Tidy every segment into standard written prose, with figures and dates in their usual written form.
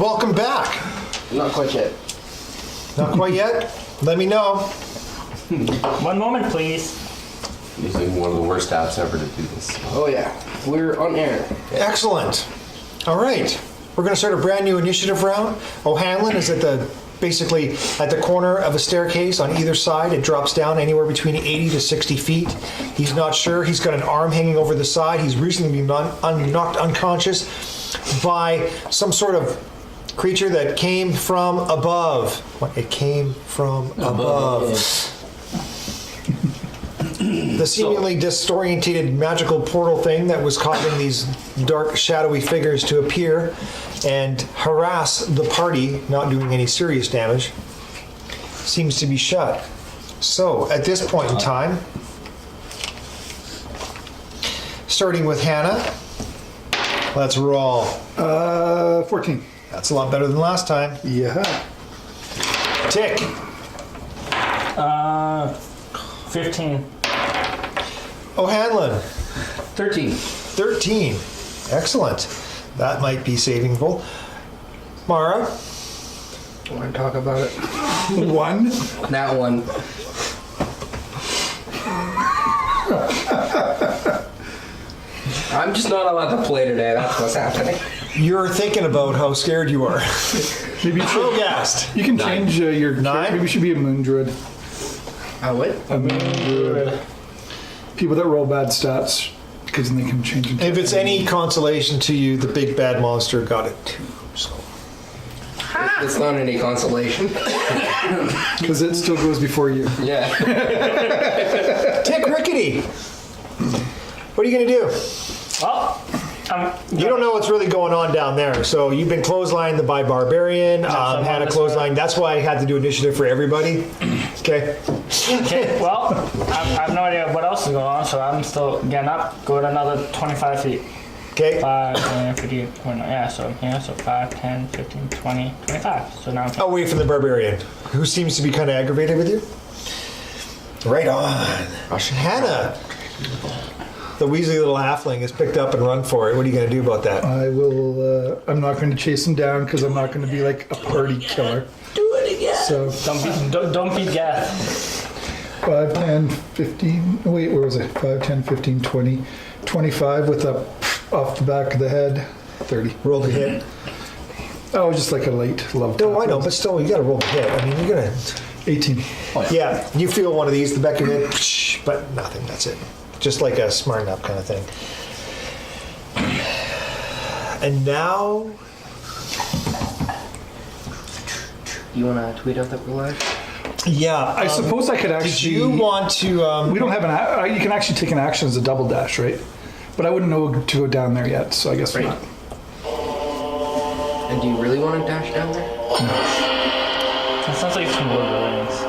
welcome back. Not quite yet. Not quite yet? Let me know. One moment, please. Using one of the worst apps ever to do this. Oh yeah, we're on air. Excellent. All right. We're going to start a brand new initiative round. O'Hanlon is basically at the corner of a staircase on either side. It drops down anywhere between 80 to 60 feet. He's not sure. He's got an arm hanging over the side. He's recently been knocked unconscious by some sort of creature that came from above. It came from above. The seemingly disorientated magical portal thing that was causing these dark, shadowy figures to appear and harass the party, not doing any serious damage, seems to be shut. So, at this point in time, starting with Hannah, let's roll. 14. That's a lot better than last time. Yeah. Tick. 15. O'Hanlon. 13. 13. Excellent. That might be savingful. Mara. Want to talk about it? 1. That one. I'm just not allowed to play today. That's what's happening. You're thinking about how scared you are. Maybe you should. Flowgast. You can change your 9. Maybe you should be a moon druid. I would. A moon druid. People that roll bad stats, because then they can change it. If it's any consolation to you, the big bad monster got it too. So. It's not any consolation. Because it still goes before you. Yeah. Tick Rickety. What are you going to do? Well, You don't know what's really going on down there. So you've been clotheslined by Barbarian, had a clothesline. That's why I had to do initiative for everybody. Okay. okay, well, I have no idea what else is going on, so I'm still getting up. Go to another 25 feet. Okay. 5, 10, 15, 20, yeah, so 5, 10, 15, 20, 25. So now I'm Away from the Barbarian, who seems to be kind of aggravated with you. Right on. Hannah. The Weasley little halfling is picked up and run for it. What are you going to do about that? I will. I'm not going to chase him down because I'm not going to be like a party killer. Do it again. So don't be Gath. 5, 10, 15. Wait, where was it? 5, 10, 15, 20, 25 with a off the back of the head. 30. Roll the hit. Oh, just like a late love. No, I know, but still, you got to roll the hit. I mean, you're going to... 18. Yeah, you feel one of these, the back of your head, but nothing, that's it. Just like a smarten up kind of thing. And now... You want to tweet out that we're live? Yeah. I suppose I could actually... Did you want to... we don't have an... you can actually take an action as a double dash, right? But I wouldn't know to go down there yet, so I guess not. And do you really want to dash down there? That sounds like some Lord of the Rings.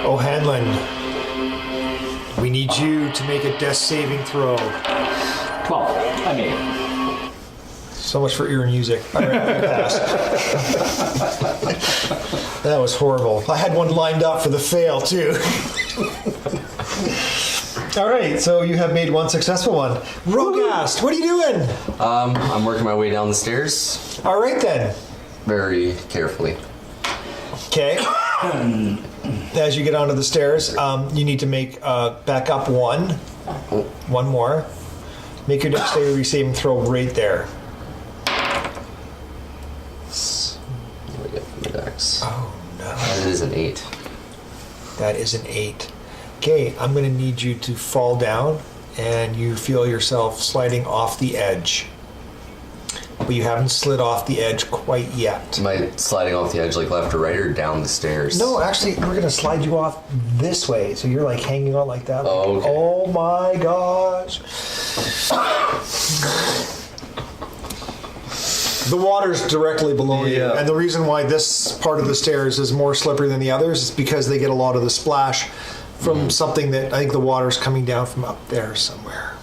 O'Hanlon, we need you to make a death saving throw. 12. I made it. So much for ear music. All right, I passed. That was horrible. I had one lined up for the fail, too. All right, so you have made one successful one. Rogast, what are you doing? I'm working my way down the stairs All right, then. very carefully. Okay. As you get onto the stairs, you need to make back up one. One more. Make your dexterity saving throw right there. What do I get from the dex? Oh, no. That is an 8. That is an 8. Okay, I'm going to need you to fall down, and you feel yourself sliding off the edge. But you haven't slid off the edge quite yet. Am I sliding off the edge like left or right or down the stairs? No, actually, we're going to slide you off this way. So you're like hanging on like that. Oh, okay. Oh my gosh. The water's directly below you. Yeah. And the reason why this part of the stairs is more slippery than the others is because they get a lot of the splash from something that I think the water's coming down from up there somewhere.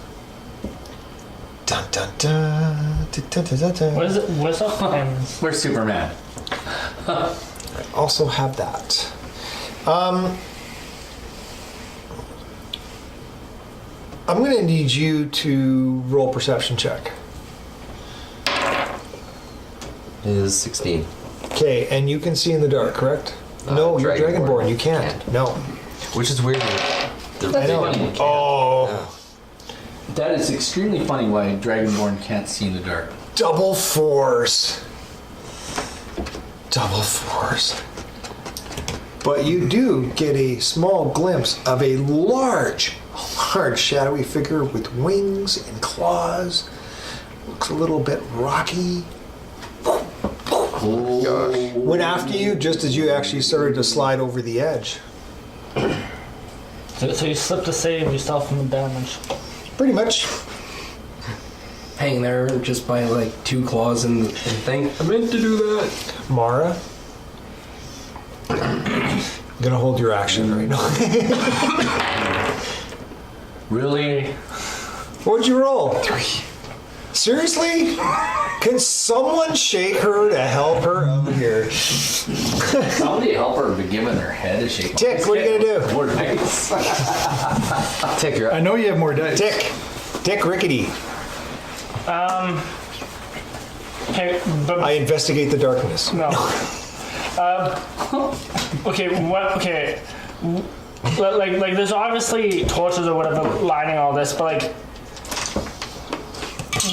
Dun dun dun. Dun, dun, dun, dun, dun. What is it? What's up? Where's Superman? I also have that. I'm going to need you to roll perception check. is 16. Okay, and you can see in the dark, correct? No, you're Dragonborn. Dragonborn. You can't. No. Which is weird. I know. funny. Oh, That is extremely funny why Dragonborn can't see in the dark. double fours. Double fours. But you do get a small glimpse of a large shadowy figure with wings and claws. Looks a little bit rocky. Went after you just as you actually started to slide over the edge. So you slipped to save yourself from the damage. Pretty much. Hang there just by like 2 claws and think, I meant to do that. Mara. I'm gonna hold your action right now. Really? What'd you roll? 3. Seriously? Can someone shake her to help her out here? Somebody help her by giving her head a shake. Tick, what are you gonna do? More dice. Tick, you're I know you have more dice. Dick Rickety. Okay, but I investigate the darkness. no. Okay, what? Okay, like there's obviously torches or whatever lighting all this, but like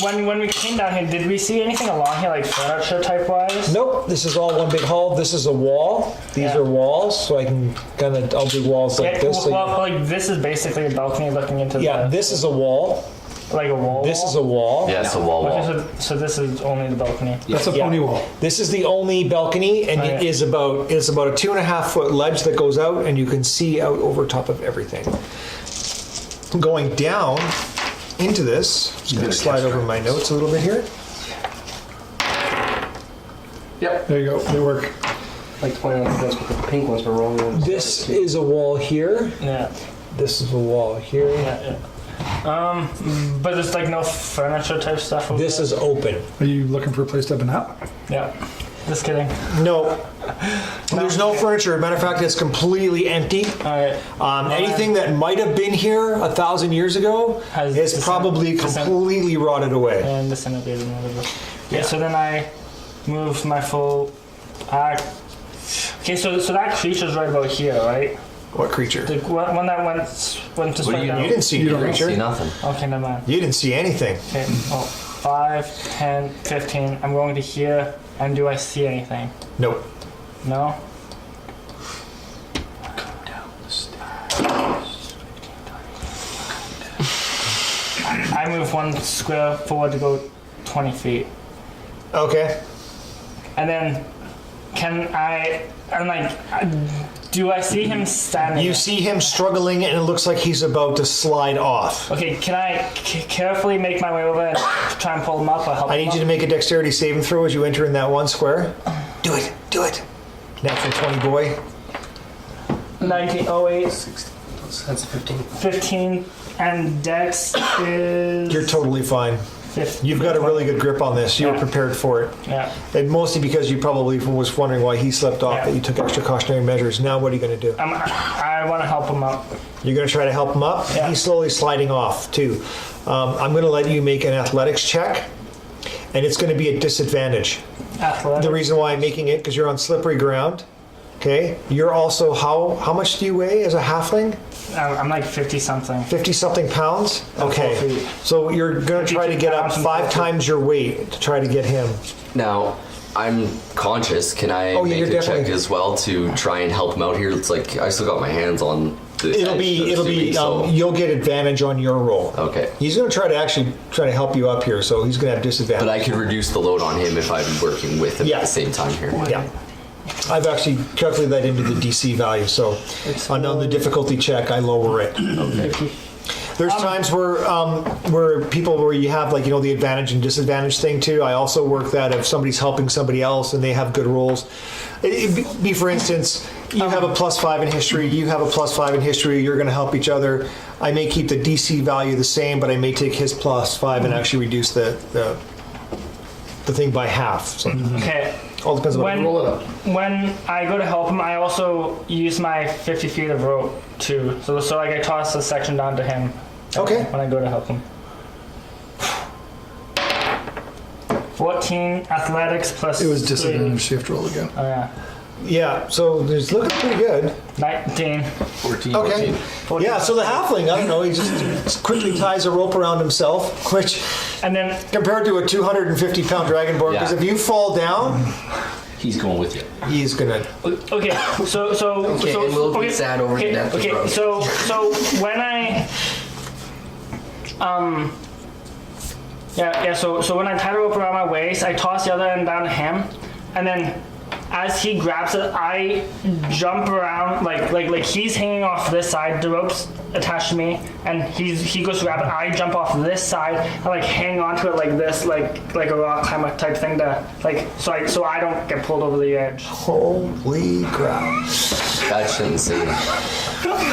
when we came down here, did we see anything along here like furniture type wise? Nope, this is all one big hall. This is a wall. These Yeah. are walls, so I can I'll do walls like Yeah, this. so well, like this is basically a balcony looking into yeah, the, this is a wall. like a wall. This is a wall. Yeah, it's a wall. Okay, so this is only the balcony. That's a pony wall. This is the only balcony, and Oh, yeah. it's about a 2.5 foot ledge that goes out, and you can see out over top of everything. Going down into this, I'm just going to slide over my notes a little bit here. Yep. There you go. They work. Like 21 points with the pink ones were wrong. This is a wall here. Yeah, This is a wall here. yeah. But there's like no furniture type stuff over This there? is open. Are you looking for a place to have a nap? Yeah. Just kidding. No, there's no furniture. Matter of fact, it's completely empty. Alright. Anything that might have been here 1,000 years ago Has is probably completely rotted away. And disintegrated and whatever. Yeah, so then I move my full okay, so that creature's right about here, right? What creature? The one that went to straight down. You didn't see any don't creature. See nothing. Okay, never mind. You didn't see anything. Okay, 5, 10, 15. I'm going to here, and do I see anything? Nope. No? I move 1 square forward to go 20 feet. Okay. And then, do I see him standing? You see him struggling, and it looks like he's about to slide off. Okay, can I carefully make my way over and try and pull him up or help I him need you to up? make a dexterity saving throw as you enter in that 1 square. Do it. Do it. Natural 20, boy. 1908, That's 15. 15, and Dex is... You're totally fine. 15. You've got a really good grip on this. You were Yeah. prepared for it. Yeah. And mostly because you probably was wondering why he slept off, Yeah. that you took extra cautionary measures. Now what are you going to do? I want to help him up. You're going to try to help him up? Yeah. He's slowly sliding off, too. I'm going to let you make an athletics check, and it's going to be a disadvantage. Athletic. The reason why I'm making it, because you're on slippery ground. Okay? You're also, how much do you weigh as a halfling? I'm like 50 something. 50-something pounds? And 4 Okay. feet. So you're going to try to 52 get up pounds and 5 4 feet. times your weight to try to get him. Now, I'm conscious. Can I Oh, yeah, make you're a check definitely- as well to try and help him out here? It's like I still got my hands on the It'll edge, be, so to speak, so- you'll get advantage on your roll. Okay. He's going to try to help you up here, so he's going to have disadvantage. But I could reduce the load on him if I'm working with him Yeah. at the same time here. Yeah. I've actually calculated that into the DC value, so on the difficulty check, I lower it. There's times where people where you have the advantage and disadvantage thing too. I also work that if somebody's helping somebody else and they have good rolls. It'd be for instance, you have a +5 in history, you have a +5 in history, you're going to help each other. I may keep the DC value the same, but I may take his +5 and actually reduce the thing by half. So Okay. all depends on what Roll it up. When I go to help him, I also use my 50 feet of rope too. So like I toss a section down to him. Okay. When I go to help him. 14 athletics plus. It was 3. disadvantage, so you have to roll again. Oh yeah. Yeah, so it's looking pretty good. 19. 14. Okay. 14. Yeah, so the halfling, I don't know, he just quickly ties a rope around himself, which And then compared to a 250-pound dragonborn, because Yeah. if you fall down, He's going with you. he's gonna. okay, so Okay, and we'll be sad over okay, death, okay, bro. so when I so when I tie the rope around my waist, I toss the other end down to him, and then as he grabs it, I jump around like he's hanging off this side, the rope's attached to me, and he goes to grab it. I jump off this side and like hang onto it like this, like a rock climber type thing to like so I don't get pulled over the edge. Holy crap. That shouldn't say.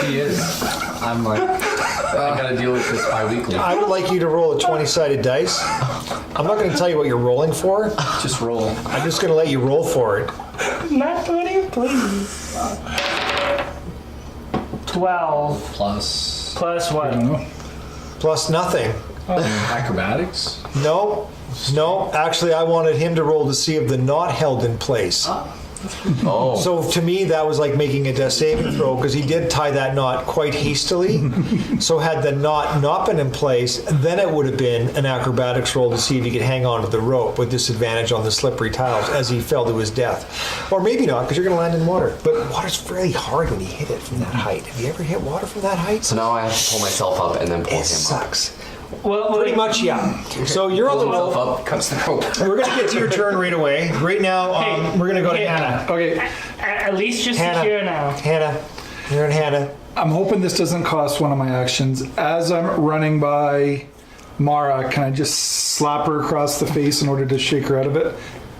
He is. I'm like, I gotta deal with this bi-weekly. I would like you to roll a 20-sided dice. I'm not going to tell you what you're rolling for. Just roll. I'm just going to let you roll for it. Not 20, please. 12 Plus plus what? Plus nothing. acrobatics. No. Actually, I wanted him to roll to see if the knot held in place. Oh. So to me, that was like making a death saving throw because he did tie that knot quite hastily. So had the knot not been in place, then it would have been an acrobatics roll to see if he could hang on to the rope with disadvantage on the slippery tiles as he fell to his death. Or maybe not because you're going to land in water. But water's very hard when you hit it from that height. Have you ever hit water from that height? So now I have to pull myself up and then pull him It sucks. Well, Pretty much, yeah. So you're on the Pull himself rope. up, cuts the rope. We're going to get to your turn right away. Right now, we're going to go to Hey. Hannah. Okay, at least just Hannah. secure now. Hannah. You're in Hannah. I'm hoping this doesn't cost one of my actions. As I'm running by Mara, can I just slap her across the face in order to shake her out of it?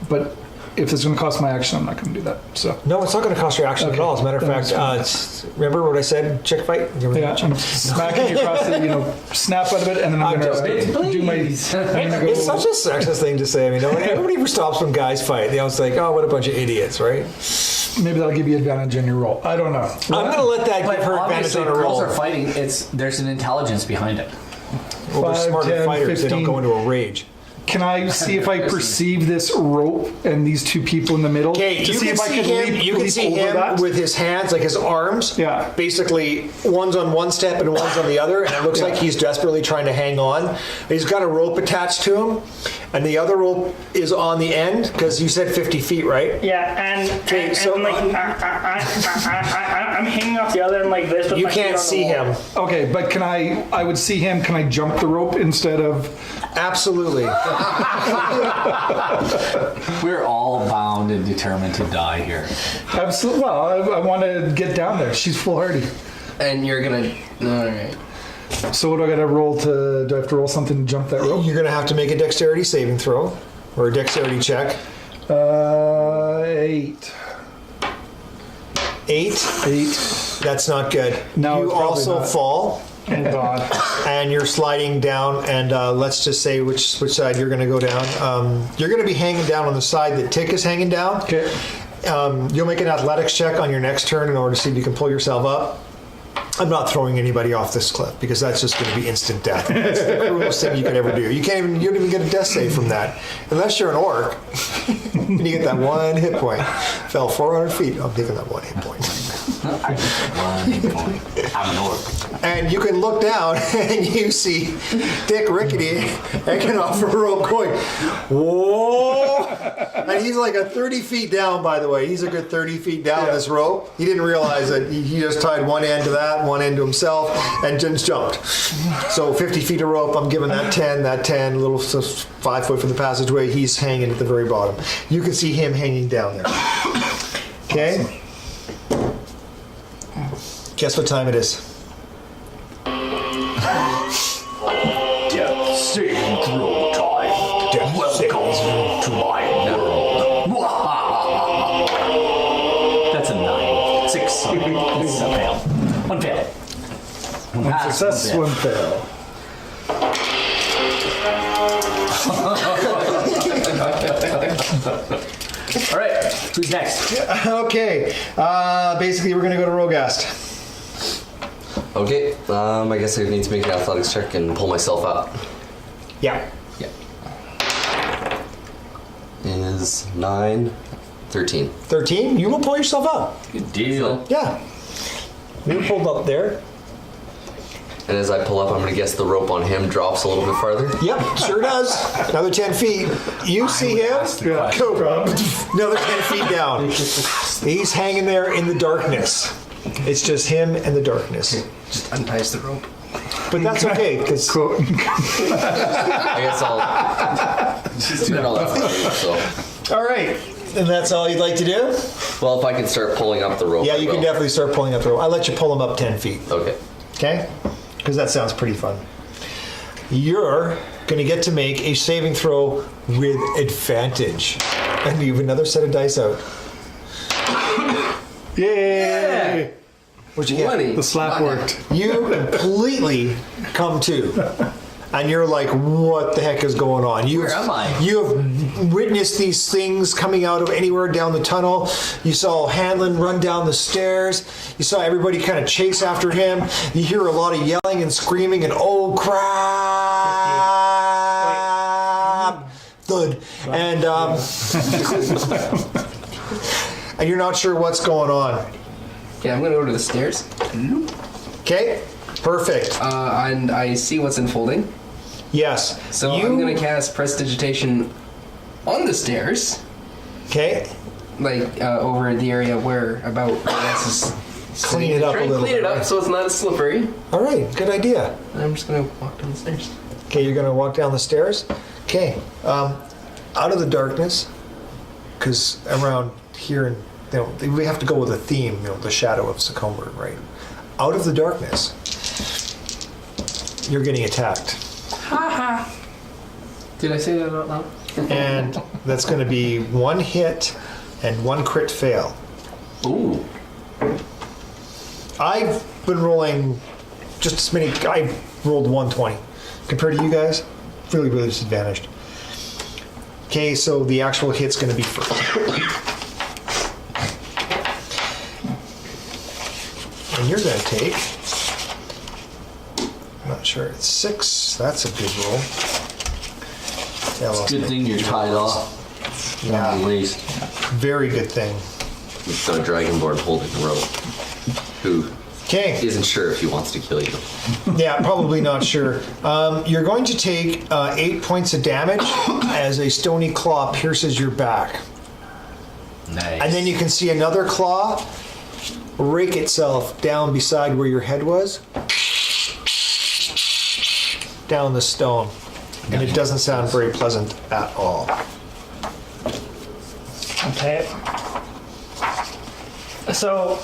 But if it's going to cost my action, I'm not going to do that. So No, it's not going to cost your action at Okay. all. As a matter of That fact, makes remember what I said? Chick fight? You remember yeah, that? I'm smacking you across the, snap out of it, and then I'm I'm going just to kidding. do my. I'm gonna go, It's such a sexist thing to say. I mean, nobody ever stops when guys fight. They always like, oh, what a bunch of idiots, right? maybe that'll give you advantage in your roll. I don't know. I'm going to let that But give her advantage obviously, on a girls roll. are fighting. There's an intelligence behind it. Well, they're 5, smarter 10, fighters. They don't 15. go into a rage. Can I see if I perceive this rope and these two people in the middle? Okay, to you see can if I see could him. leap, You can leap see over him that? with his hands, like his arms. Yeah. Basically, one's on one step and one's on the other, and it looks like he's desperately trying to hang on. He's got a rope attached to him, and the other rope is on the end because you said 50 feet, right? Yeah, and so- like I'm hanging off the other end like this. With You my feet can't on the see wall. him. Okay, but can I would see him. Can I jump the rope instead of? Absolutely. We're all bound and determined to die here. Absolutely. Well, I want to get down there. She's foolhardy. And you're gonna. All right. So what do I got to roll to? Do I have to roll something to jump that rope? You're going to have to make a dexterity saving throw or a dexterity check. 8. 8. 8. That's not good. No, you it's probably also not. fall. Oh God. And you're sliding down, and let's just say which side you're going to go down. You're going to be hanging down on the side that Tick is hanging down. Okay. You'll make an athletics check on your next turn in order to see if you can pull yourself up. I'm not throwing anybody off this cliff because that's just going to be instant death. That's the cruelest thing you could ever do. You don't even get a death save from that unless you're an orc. And you get that one hit point. Fell 400 feet. I'm taking that one hit point. I'm an orc. And you can look down and you see Dick Rickety hanging off a rope going, whoa! And he's like a 30 feet down, by the way. He's a good 30 feet down this rope. He didn't realize that he just tied one end to that, one end to himself, and just jumped. So 50 feet of rope, I'm giving that 10, a little 5 foot from the passageway. He's hanging at the very bottom. You can see him hanging down there. Okay? Guess what time it is? Death saving throw time. Welcome to my world. That's a 9. 6. That's a fail. One fail. One pass, Success, one one fail. fail. All right, who's next? Okay. Basically, we're going to go to Rogast. Okay, I guess I need to make an athletics check and pull myself up. Yeah. Yeah. is 9, 13. 13. You will pull yourself up. Good deal. Yeah. You're pulled up there. And as I pull up, I'm going to guess the rope on him drops a little bit farther. Yep, sure does. Another 10 feet. You see him go another 10 feet down. He's hanging there in the darkness. It's just him and the darkness. Just unties the rope. But that's okay, because I guess I'll just do all that for you, so. all right. And that's all you'd like to do? Well, if I can start pulling up the rope. Yeah, I you can will. definitely start pulling up the rope. I'll let you pull him up 10 feet. Okay. Okay? Because that sounds pretty fun. You're going to get to make a saving throw with advantage. And you have another set of dice out. Yay! What'd you get? 20. The slap worked. You completely come to. And you're like, what the heck is going on? Where am I? You have witnessed these things coming out of anywhere down the tunnel. You saw Hanlon run down the stairs. You saw everybody kind of chase after him. You hear a lot of yelling and screaming and oh crap! Thud. And and you're not sure what's going on. Okay, I'm gonna go to the stairs. Okay? Perfect. And I see what's unfolding. Yes. So I'm gonna cast Prestidigitation on the stairs, Okay. like over the area where this is. Clean it up a Try and little clean bit, it up right? so it's not as slippery. All right. Good idea. And I'm just gonna walk down the stairs. Okay, you're going to walk down the stairs. Okay. Out of the darkness, because around here, and we have to go with a theme. The shadow of Secomber, right? Out of the darkness, you're getting attacked, Did I say that out loud? and that's going to be 1 hit and 1 crit fail. Ooh. I've been rolling just as many. I rolled 120 compared to you guys. Really, really disadvantaged. Okay, so the actual hit's going to be first. And you're going to take. I'm not sure. It's 6. That's a good roll. Yeah, well, Good thing you're tied off. At yeah, least. very good thing. We've got a dragonborn holding the rope who Okay. isn't sure if he wants to kill you. Yeah, probably not sure. You're going to take 8 points of damage as a stony claw pierces your back. Nice. And then you can see another claw rake itself down beside where your head was, down the stone. And it doesn't sound very pleasant at all. Okay. So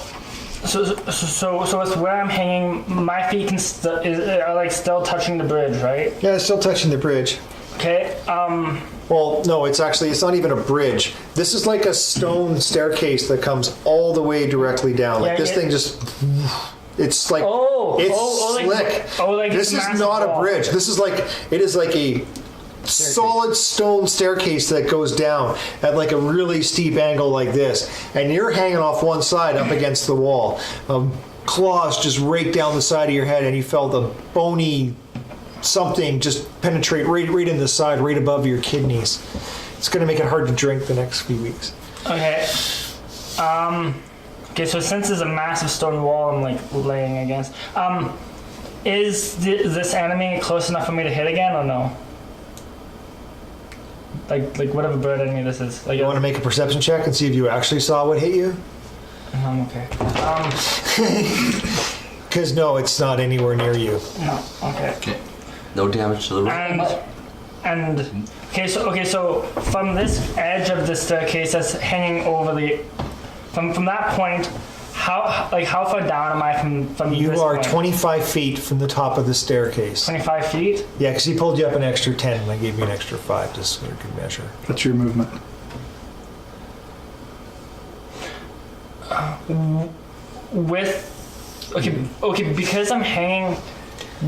it's where I'm hanging. My feet are like still touching the bridge, right? Yeah, it's still touching the bridge. Okay. Well, no, it's not even a bridge. This is like a stone staircase that comes all the way directly down. Like Yeah, this yeah. thing just, it's like, like- slick. like This it's is massive not a wall. bridge. It is like a solid stone staircase that goes down at like a really steep angle like this. And you're hanging off one side up against the wall. Claws just rake down the side of your head and you felt a bony something just penetrate right in the side, right above your kidneys. It's going to make it hard to drink the next few weeks. Okay. Okay. So since there's a massive stone wall, I'm like laying against. Is this enemy close enough for me to hit again or no? Like whatever bird enemy this is. Like You want to make a perception check and see if you actually saw what hit you? okay. Because no, it's not anywhere near you. No. Okay. Okay. No damage to the rope. And so from this edge of the staircase that's hanging over from that point, how far down am I from You this are point? 25 feet from the top of the staircase. 25 feet. Yeah, because he pulled you up an extra 10 and I gave you an extra 5 just so you could measure. That's your movement. Okay, because I'm hanging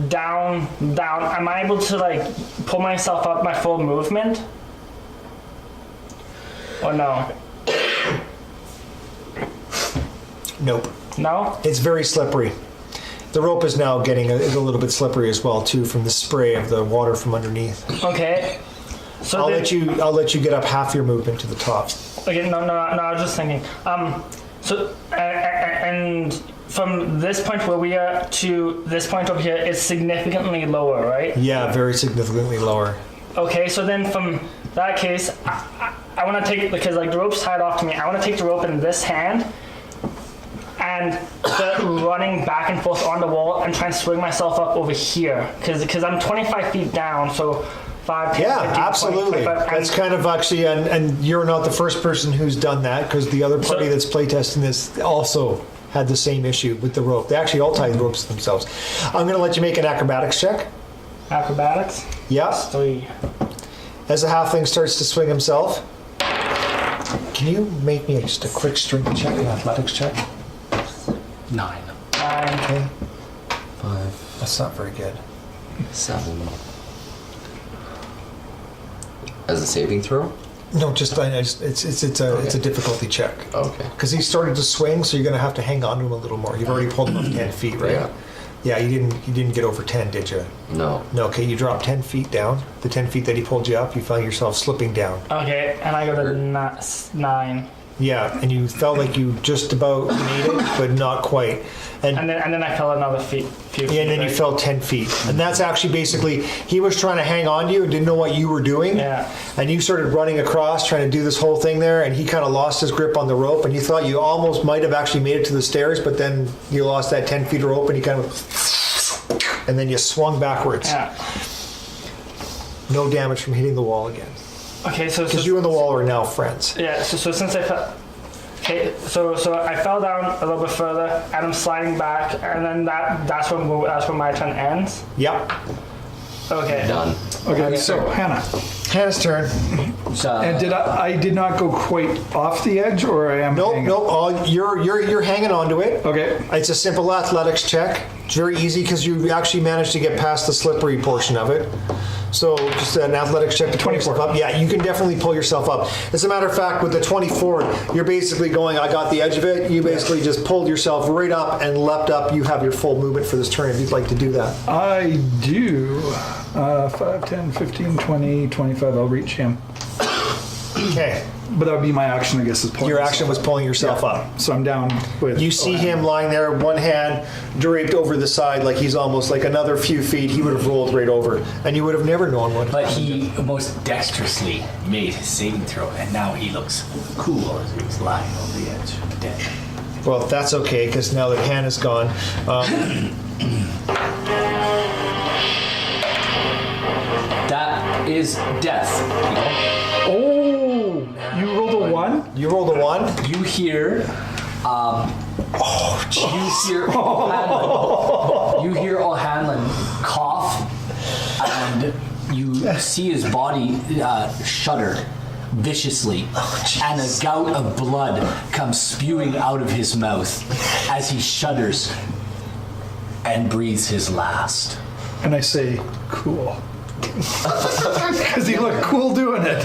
down, am I able to like pull myself up my full movement? Or no? Nope. No? It's very slippery. The rope is now getting a little bit slippery as well too from the spray of the water from underneath. Okay. So I'll then- let you get up half your movement to the top. Okay, no, I was just thinking. So, and from this point where we are to this point over here, it's significantly lower, right? Yeah, very significantly lower. Okay, so then from that case, I want to take, because like the rope's tied off to me, I want to take the rope in this hand and start running back and forth on the wall and try and swing myself up over here. Because I'm 25 feet down, so 5, 10, Yeah, 15, absolutely. 20, 25, That's kind of actually, and you're not the first person who's done that, because the other party So- that's playtesting this also had the same issue with the rope. They actually all tie the ropes themselves. I'm going to let you make an acrobatics check. Acrobatics, Yeah. 3. As the halfling starts to swing himself, can you make me just a quick strength check, an athletics check? 9. 9. Okay, 5, that's not very good. 7. As a saving throw? No, just it's a difficulty check. Okay. Because he started to swing, so you're going to have to hang on to him a little more. You've already pulled him up 10 feet, right? Yeah. Yeah, you didn't get over 10, did you? No. No, okay, you dropped 10 feet down. The 10 feet that he pulled you up, you found yourself slipping down. Okay, and I go to 9. Yeah, and you felt like you just about made it, but not quite. And then I fell another few feet. Yeah, and then you right? fell 10 feet. And that's actually basically, he was trying to hang on to you and didn't know what you were doing. Yeah. And you started running across, trying to do this whole thing there, and he kind of lost his grip on the rope, and you thought you almost might have actually made it to the stairs, but then you lost that 10 feet of rope, and you kind of, and then you swung backwards. Yeah. No damage from hitting the wall again. Okay, so Because you and the wall are now friends. yeah, so since I fell, okay, so I fell down a little bit further, and I'm sliding back, and then that's when my turn ends. Yep. Okay. Done. Okay, so Hannah. Hannah's turn. And I did not go quite off the edge, or I am Nope, hanging? nope. You're hanging on to it. Okay. It's a simple athletics check. It's very easy because you actually managed to get past the slippery portion of it. So just an athletics check to pull yourself up. Yeah, you can definitely pull yourself up. As a matter of fact, with the 24, you're basically going, I got the edge of it. You basically just pulled yourself right up and leapt up. You have your full movement for this turn if you'd like to do that. I do. 5, 10, 15, 20, 25. I'll reach him. Okay. But that would be my action, I guess, is pulling Your myself action was up. pulling yourself up. So I'm down with... You see him lying there, one hand draped over the side like he's almost like another few feet. He would have rolled right over. And you would have never known what. But he most dexterously made his saving throw, and now he looks cool as he was lying on the edge, dead. Well, that's okay, because now that Hannah's gone. That is death, people. Oh! You rolled a 1? You rolled a 1. You hear, you hear O'Hanlon. You hear O'Hanlon cough, and you see his body shudder viciously, and a gout of blood comes spewing out of his mouth as he shudders and breathes his last. And I say, cool. Because he looked cool doing it.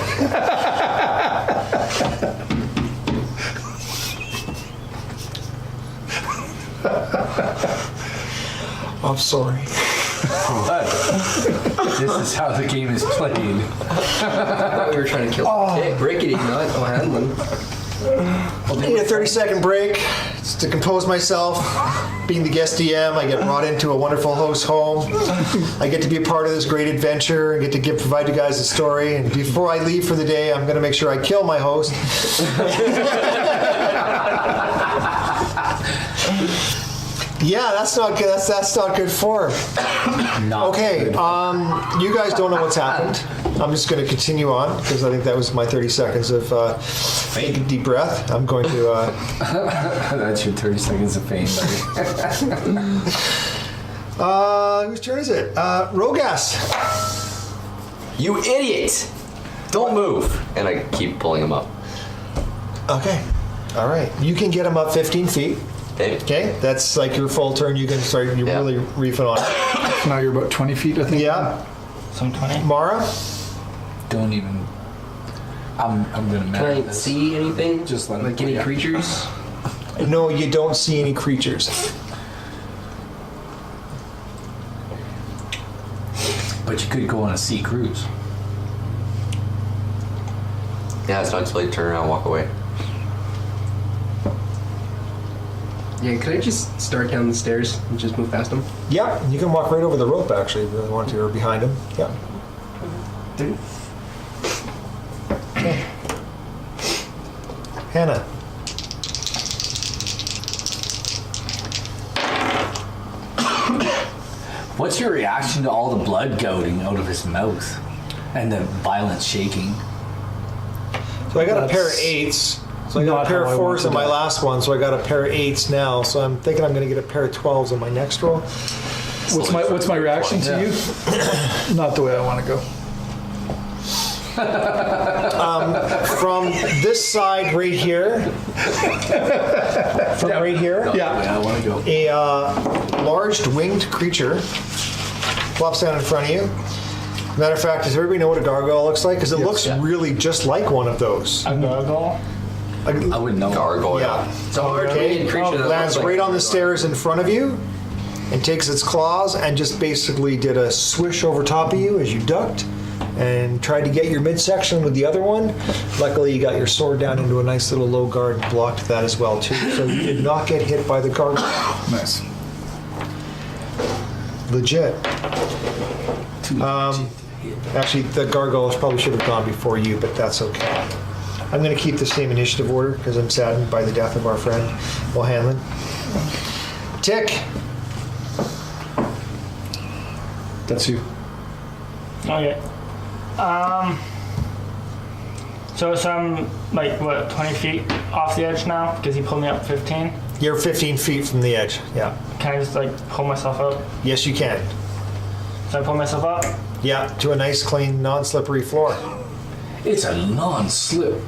I'm sorry. But this is how the game is played. We were trying to kill. Hey, break it, not O'Hanlon. I need a 30-second break just to compose myself. Being the guest DM, I get brought into a wonderful host home. I get to be a part of this great adventure and get to provide you guys a story. And before I leave for the day, I'm going to make sure I kill my host. Yeah, that's not good. That's not good form. Okay, you guys don't know what's happened. I'm just going to continue on because I think that was my 30 seconds of take a deep breath. I'm going to. That's your 30 seconds of fame, buddy. Whose turn is it? Rogas. You idiot! Don't move! And I keep pulling him up. Okay. All right. You can get him up 15 feet. Hey. Okay. That's like your full turn. You can start. You're Yeah. really reefing on. Now you're about 20 feet, I think. Yeah. Some 20. Mara. Don't even. I'm gonna Can marry I this. see anything? Just let like him- any yeah. creatures? No, you don't see any creatures. But you could go on a sea cruise. Yeah, it's not until you turn around and walk away. Yeah, could I just start down the stairs and just move past him? Yeah, you can walk right over the rope actually if you really want to, or behind him. Yeah. Okay. Hannah. What's your reaction to all the blood going out of his mouth and the violent shaking? So I got a pair of That's 8s. So I got not a pair how I of 4s want to on my die. last one, so I got a pair of 8s now. So I'm thinking I'm going to get a pair of 12s on my next roll. What's my reaction to you? Not the way I want to go. From this side right here, from right here, Yeah, I want to go. a large winged creature plops down in front of you. Matter of fact, does everybody know what a gargoyle looks like? Because it looks really just like one of those. A gargoyle. I wouldn't know. Gargoyle. Yeah. It's a hard-to-read creature that Lands looks like right on the a stairs in front of you and takes its claws and just basically did a swish over top of you as you ducked and tried to get your midsection with the other one. Luckily, you got your sword down into a nice little low guard and blocked that as well too. So you did not get hit by the gargoyle. Nice. Legit. Actually, the gargoyles probably should have gone before you, but that's okay. I'm going to keep the same initiative order because I'm saddened by the death of our friend O'Hanlon. Tick. That's you. Okay. So I'm like what 20 feet off the edge now because he pulled me up 15. You're 15 feet from the edge. Yeah. Can I just like pull myself up? Yes, you can. So I pull myself up. Yeah, to a nice, clean, non-slippery floor. It's a non-slip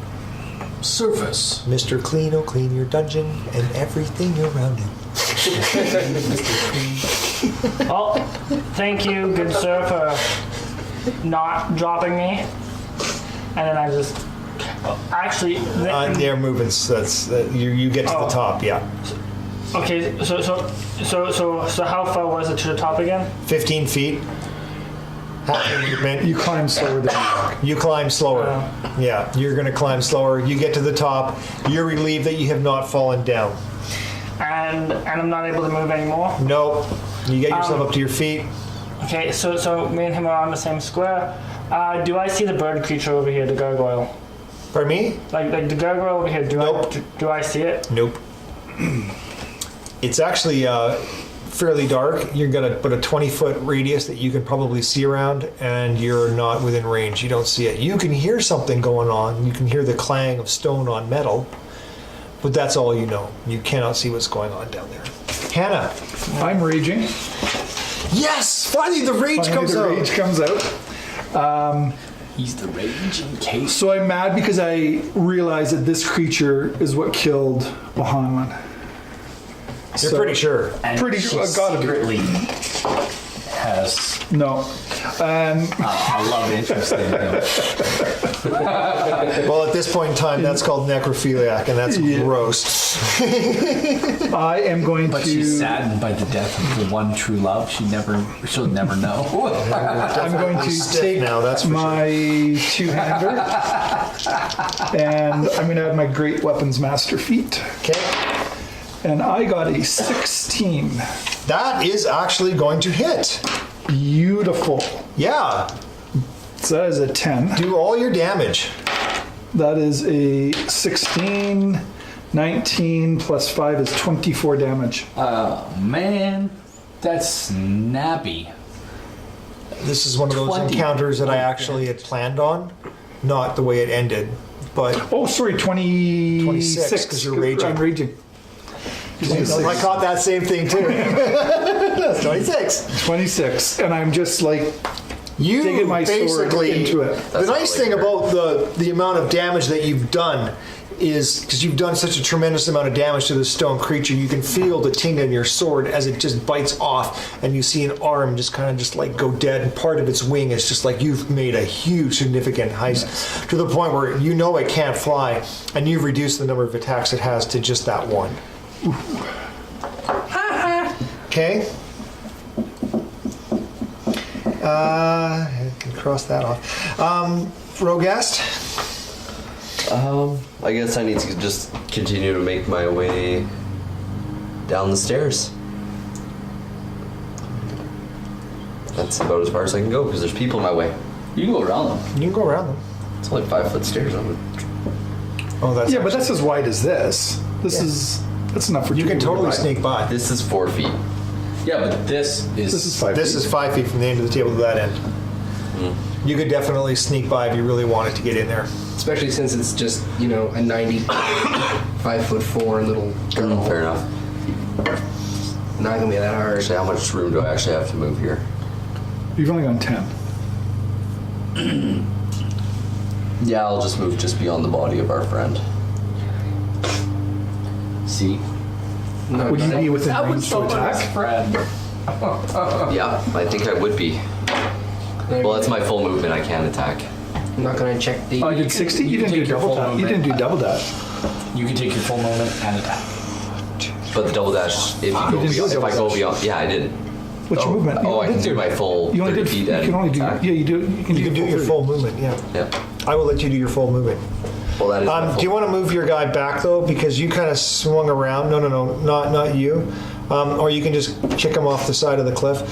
surface. Mr. Clean will clean your dungeon and everything around it. Oh, thank you, good sir, for not dropping me. And then I just actually. They're moving. So that's you get to the top. Yeah, Okay, so how far was it to the top again? 15 feet. Half movement. You climb slower than you walk. You climb slower. Yeah, you're going to climb slower. You get to the top. You're relieved that you have not fallen down. And I'm not able to move anymore. No, you get yourself up to your feet. Okay, so me and him are on the same square. Do I see the bird creature over here, the gargoyle? Pardon me? Like the gargoyle over here. Nope. Do I see it? Nope. It's actually fairly dark. You're going to put a 20-foot radius that you can probably see around, and you're not within range. You don't see it. You can hear something going on. You can hear the clang of stone on metal, but that's all you know. You cannot see what's going on down there. Hannah. I'm raging. Yes! Finally the rage Finally, comes the out. rage comes out. He's the raging case. So I'm mad because I realized that this creature is what killed O'Hanlon. You're pretty sure. And Pretty she sure- gotta be. secretly has No. a love interest in him. Well, at this point in time, that's called necrophiliac, and that's Yeah. gross. I am going But to. she's saddened by the death of the one true love. She'll never know. I'm going to Stiff take now, that's for sure. my two-hander, and I'm going to add my great weapons master feat, Okay. and I got a 16. That is actually going to hit. Beautiful. Yeah. So that is a 10. Do all your damage. That is a 16. 19 plus 5 is 24 damage. Man, that's snappy. This is one of those 20. encounters that I actually had planned on. Not the way it ended, but Oh, sorry, 26. 'cause you're raging. I'm raging. I caught that same thing too. That's 26. 26. And I'm just like You digging my sword basically into it. The nice thing about the amount of damage that you've done is because you've done such a tremendous amount of damage to this stone creature, you can feel the ting in your sword as it just bites off, and you see an arm just kind of just like go dead, and part of its wing is just like you've made a huge significant heist to the point where you know it can't fly, and you've reduced the number of attacks it has to just that one. Okay. I can cross that off. Rogast. I guess I need to just continue to make my way down the stairs. That's about as far as I can go because there's people in my way. You can go around them. You can go around them. It's only 5-foot stairs. Oh, that's Yeah, but actually- that's as wide as this. That's enough for you two can people to totally ride. sneak by. This is 4 feet. Yeah, but this is. This is 5 This feet. is 5 feet from the end of the table to that end. You could definitely sneak by if you really wanted to get in there. Especially since it's just, a 95'4" little girl. Fair enough. Not gonna be that hard. Actually, how much room do I actually have to move here? You've only gone 10. Yeah, I'll just move just beyond the body of our friend. See? No, Would you no, be within That would range to someone's attack? friend. Yeah, I think I would be. Well, that's my full movement. I can attack. I'm not gonna check the. Oh, you did 60? You didn't do take your double full dash. You movement. didn't do double dash. You can take your full movement and attack. But the double dash, if you go didn't do beyond, if I double go dash. beyond, yeah, I didn't. What's your movement? Oh, I You can did do my full You only 30 did. feet. You can only do. attack. Yeah, you do. You can You can do your 30. full movement, yeah. Yeah. I will let you do your full movement. Well, that is my full. Do you want to move your guy back though, because you kind of swung around? No, not you. Or you can just kick him off the side of the cliff.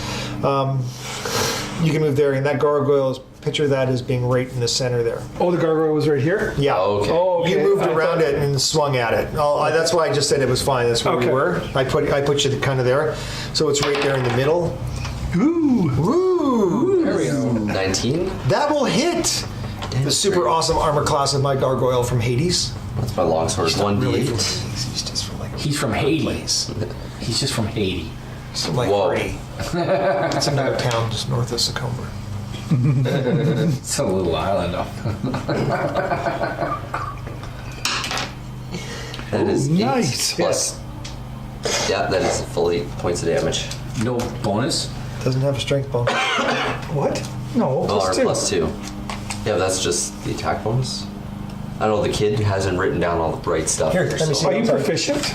You can move there, and that gargoyle is picture that as being right in the center there. Oh, the gargoyle was right here. Yeah. Oh, okay. Oh, okay. You moved I around thought- it and swung at it. That's why I just said it was fine. That's where Okay. we were. I put you kind of there, so it's right there in the middle. Ooh. Woo! There we go. 19? That will hit the super awesome armor class of my gargoyle from Hades. That's my longsword. He's not really 1d8. from Hades. He's just from like He's from Hades. He's just from Haiti. He's from like Whoa. Hardy. It's another town just north of Secomber. It's a little island. That is 8 nice. plus. Yeah, that is full 8 points of damage. No bonus. Doesn't have a strength bonus. What? No. Oh, or +2. +2. Yeah, that's just the attack bonus. I don't know, the kid hasn't written down all the right stuff. Here, here, let me so- see. Are you proficient?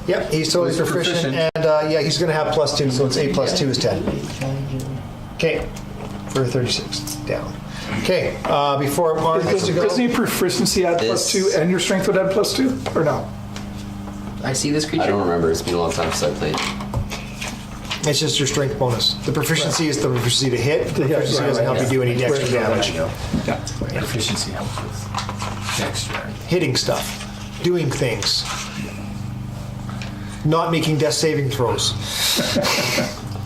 Yep, he's totally He's proficient, proficient. and yeah, he's going to have +2, so it's 8 plus 2 is 10. Okay, for 36 down. Okay, before Mark gets to go. Doesn't your proficiency add This- +2 and your strength would add +2? Or no? I see this creature. I don't remember. It's been a long time since I played. It's just your strength bonus. The proficiency is the proficiency to hit. The Yeah, proficiency right, doesn't help you do any extra Right. damage. Yeah. Proficiency helps with dexterity. Hitting stuff, doing things, not making death saving throws.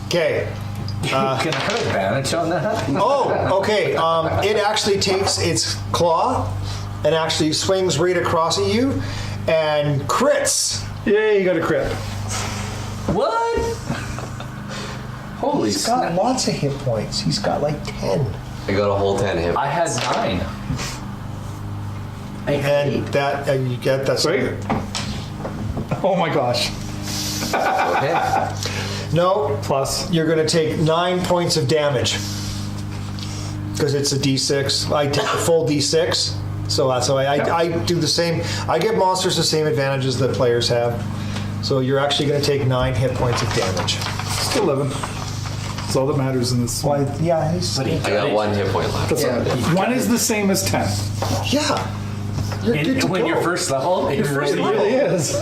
Okay. Can I have advantage on that? Oh, okay. It actually takes its claw and actually swings right across at you and crits. Yay, you got a crit. What? Holy He's got snap. lots of hit points. He's got like 10. I got a whole 10 hit. I had 9. And that, you get that's Right? Oh my gosh. Okay. No, Plus. you're going to take 9 points of damage because it's a d6. I take the full d6, so that's how I do the same. I give monsters the same advantages that players have. So you're actually going to take 9 hit points of damage. Still 11. That's all that matters in this. Why? Yeah, he's, But he I got 1 hit point left. That's Yeah. all. 1 is the same as 10. yeah. You're good to when go. you're first level, it It really is.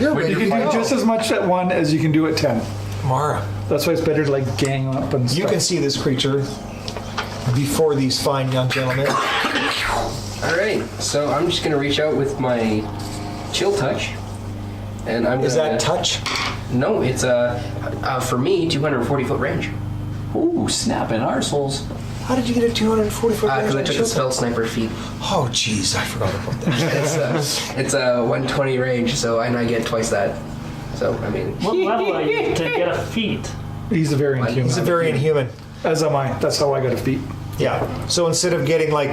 You're ready You to can do go. just as much at 1 as you can do at 10. Mara, That's why it's better to like gang up and stuff. you can see this creature before these fine young gentlemen. All right, so I'm just gonna reach out with my chill touch, and I'm Is gonna. that touch? No, it's for me 240 foot range. Ooh, snapping arseholes. How did you get a 240 foot range? Because I on took the shield? spell sniper feat. Oh, jeez, I forgot about that. It's a 120 range, so and I get twice that. So I mean, What level are you to get a feat? He's a variant human. He's a variant human. As am I. That's how I got a feat. Yeah. So instead of getting like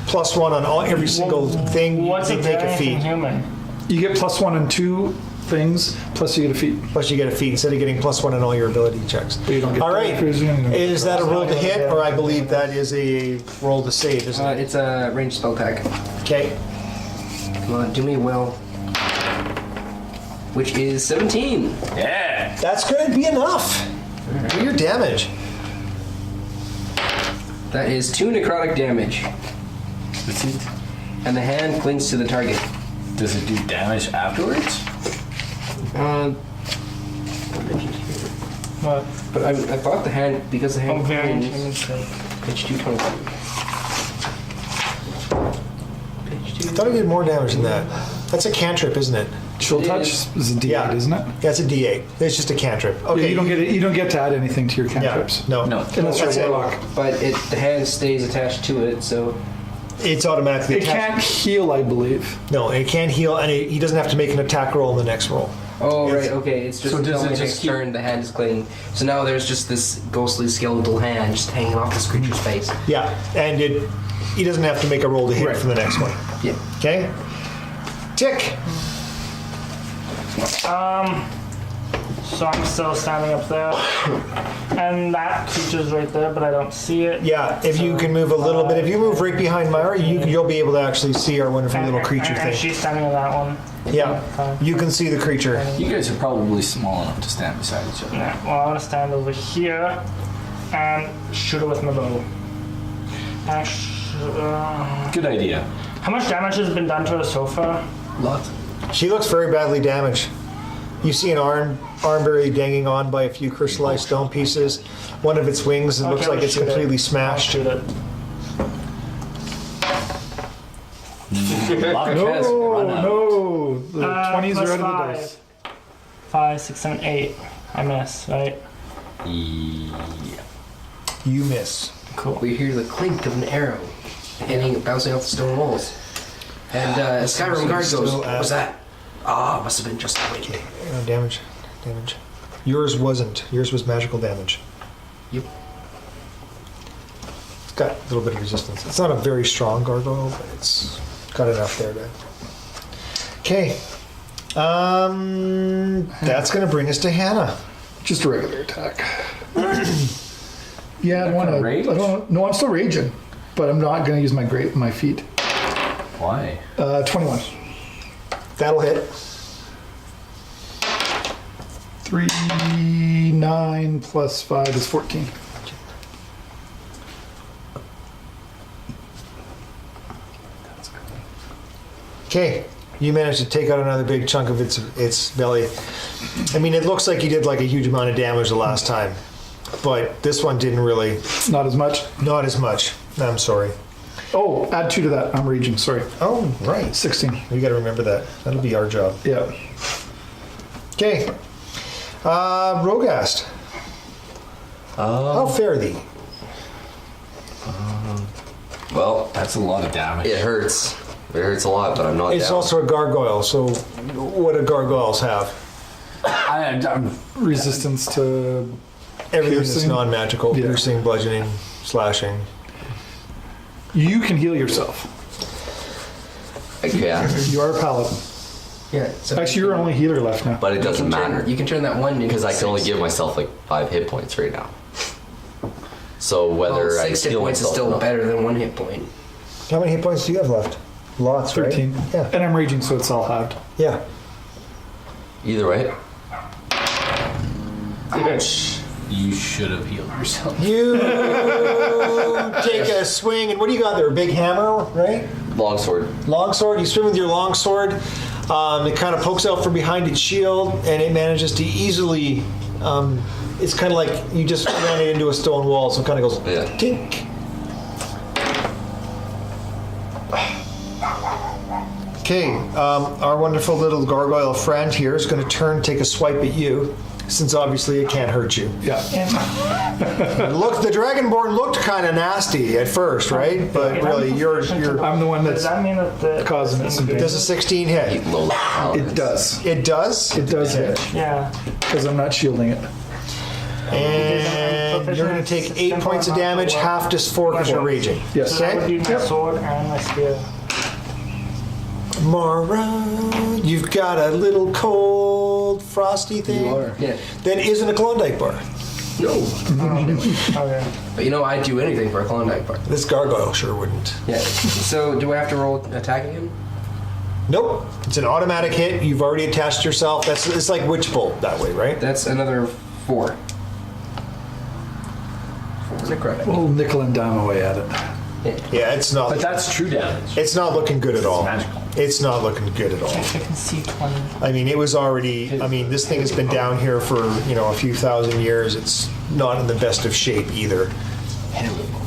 +1 on every single thing, What's you a take a variant feat. human? You get +1 on 2 things, plus you get a feat. Plus you get a feat instead of getting +1 on all your ability checks. But you don't get All that right. cruising, you don't get Is that a roll to hit, or I believe that is a roll to save, isn't it? it's a ranged spell tag. Okay. Come on, do me well. Which is 17. Yeah. That's going to be enough. Do your damage. That is 2 necrotic damage. That's it. and the hand clings to the target. Does it do damage afterwards? What? But I thought the hand, because the hand Oh, variant clings, human pitch 220. I thought he did more damage than that. That's a cantrip, isn't it? Chill It touch is. is a D8, Yeah. isn't it? That's a D8. It's just a cantrip. Yeah, Okay. you don't get it. You don't get to add anything to your Yeah. cantrips. No. No. Unless That's you're a it. warlock. But the hand stays attached to it, so It's automatically It attached. can't heal, I believe. No, it can't heal, and he doesn't have to make an attack roll in the next roll. oh It's- right, okay. It's just So does until it the just next keep- turn the hand is clinging. So now there's just this ghostly skeletal hand just hanging off this creature's face. Yeah, and he doesn't have to make a roll to hit Right. for the next one. Yeah. Okay? Tick. So I'm still standing up there. And that creature's right there, but I don't see it. Yeah, if you can move a little bit. If you move right behind Myra, you'll be able to actually see our wonderful little creature and thing. she's standing on that one. Yeah, you can see the creature. You guys are probably small enough to stand beside each other. Yeah, well, I'm gonna stand over here and shoot her with my bow. Good idea. How much damage has been done to her so far? Lots. She looks very badly damaged. You see an arm barely dangling on by a few crystallized stone pieces. One of its wings, it looks Okay, like I'll it's shoot it. completely I'll smashed. shoot it. Luck has run out. No. The 20s Plus are out of the five. dice. 5, 6, 7, 8. I miss, right? Yeah. You miss. Cool. We hear the clink of an arrow hitting, bouncing off the stone walls. And Skyrim Guard goes, Still what was that? Ah, must have been just a wink. Damage. Yours wasn't. Yours was magical damage. Yep. It's got a little bit of resistance. It's not a very strong gargoyle, but it's got enough there to. Okay. That's going to bring us to Hannah. Just a regular attack. Yeah, I want to. rage? No, I'm still raging, but I'm not going to use my feet. Why? 21. That'll hit. 3, 9 plus 5 is 14. Okay. You managed to take out another big chunk of its belly. I mean, it looks like you did like a huge amount of damage the last time, but this one didn't really. Not as much. Not as much. I'm sorry. Oh, add 2 to that. I'm raging. Sorry. Oh, right. 16. We got to remember that. That'll be our job. Yeah. Okay. Rogast. How fare thee? Well, That's a lot of damage. it hurts. It hurts a lot, but I'm not It's down. also a gargoyle, so what do gargoyles have? I'm Resistance to. Everything that's Piercing? non-magical. Yeah. Piercing, bludgeoning, slashing. You can heal yourself. Yeah, You are a paladin. Yeah. So Actually, you're only healer left now. but it doesn't matter You can turn that one into because I can only 6. give myself like 5 hit points right now. So whether Well, I 6 hit heal points is myself or still not. better than 1 hit point. How many hit points do you have left? Lots, 13. right? Yeah. And I'm raging, so it's all halved. Yeah. Either way, You should have healed yourself. You take a swing, and what do you got there? A big hammer, right? longsword. Longsword. You swing with your longsword. It kind of pokes out from behind its shield, and it manages to easily. It's kind of like you just ran it into a stone wall, so it kind of goes Yeah. tink. Okay, our wonderful little gargoyle friend here is going to turn, take a swipe at you, since obviously it can't hurt you. Yeah. Look, the dragonborn looked kind of nasty at first, right? But really, you're. I'm the one Does that's that mean that the causing it some pain. Does a 16 hit? Low level paladins. It does. It does. It does hit Yeah. because I'm not shielding it. And you're going to take 8 points of damage, half to 4 because you're raging. Yes. So that would be Okay. my sword and my spear. Mara, you've got a little cold, frosty thing. You are. Yeah. That isn't a Klondike bar. No. Okay. But you know, I'd do anything for a Klondike bar. This gargoyle sure wouldn't. Yeah. So do I have to roll attacking him? Nope. It's an automatic hit. You've already attached yourself. It's like Witch Bolt that way, right? That's another 4. 4 necrotic. We'll nickel and dime away at it. Yeah, it's not. But that's true damage. It's not looking good at all. magical. It's not looking good at all. I can see 20. I mean, it was already. I mean, this thing has been down here for a few thousand years. It's not in the best of shape either.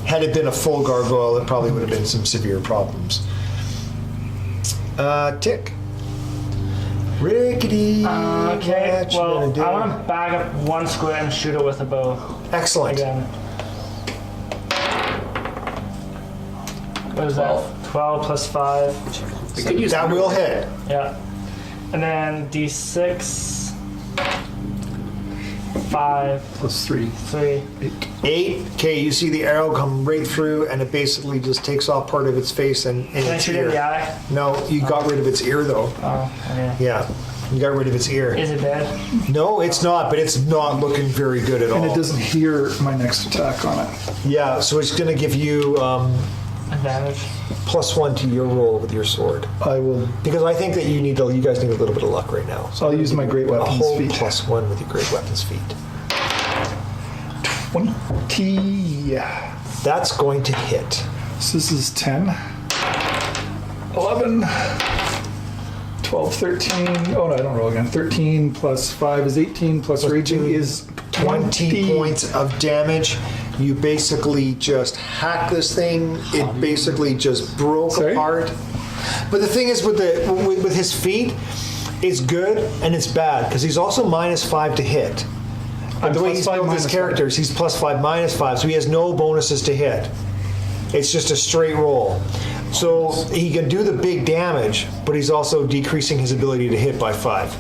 Had it been a full gargoyle, it probably would have been some severe problems. Tick. Rickety. Okay, what you well, gonna do? I want to bag up one square and shoot it with a bow. Excellent. Again. What is that? 12 plus 5. We could use That will hit. Yeah. And then D6. 5, Plus 3. 3. 8. Okay, you see the arrow come right through, and it basically just takes off part of its face and Can I its shoot it in the ear. eye? No, you got rid of its ear though. Oh, okay. Yeah, you got rid of its ear. Is it dead? No, it's not, but it's not looking very good at all. And it doesn't hear my next attack on it. Yeah, so it's going to give you Advantage. +1 to your roll with your sword. I will. Because I think that you guys need a little bit of luck right now. So I'll use my great a weapons whole feat. +1 with your great weapons feat. 20. That's going to hit. So this is 10. 11. 12, 13. Oh no, I don't roll again. 13 plus 5 is 18 plus raging is 20 points of damage. You basically just hack this thing. It basically just broke Sorry? apart. But the thing is, with his feet, it's good and it's bad because he's also -5 to hit. And I'm the way plus he's five, built his minus characters, he's +5, -5, so he has no bonuses to hit. It's just a straight roll. So he can do the big damage, but he's also decreasing his ability to hit by 5.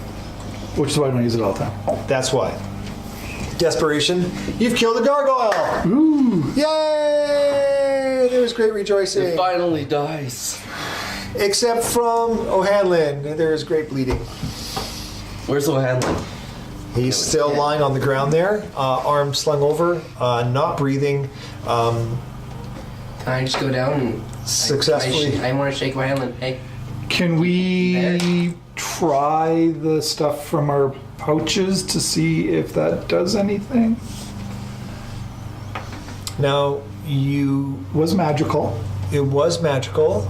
Which is why I don't use it all the time. That's why. Desperation. You've killed a gargoyle! Ooh! Yay! There was great rejoicing. It finally dies. Except from O'Hanlon. There is great bleeding. Where's O'Hanlon? He's still lying on the ground there, arms slung over, not breathing. Can I just go down and Successfully. I want to shake my hand. Hey, Can we try the stuff from our pouches to see if that does anything? Now, Was magical. it was magical.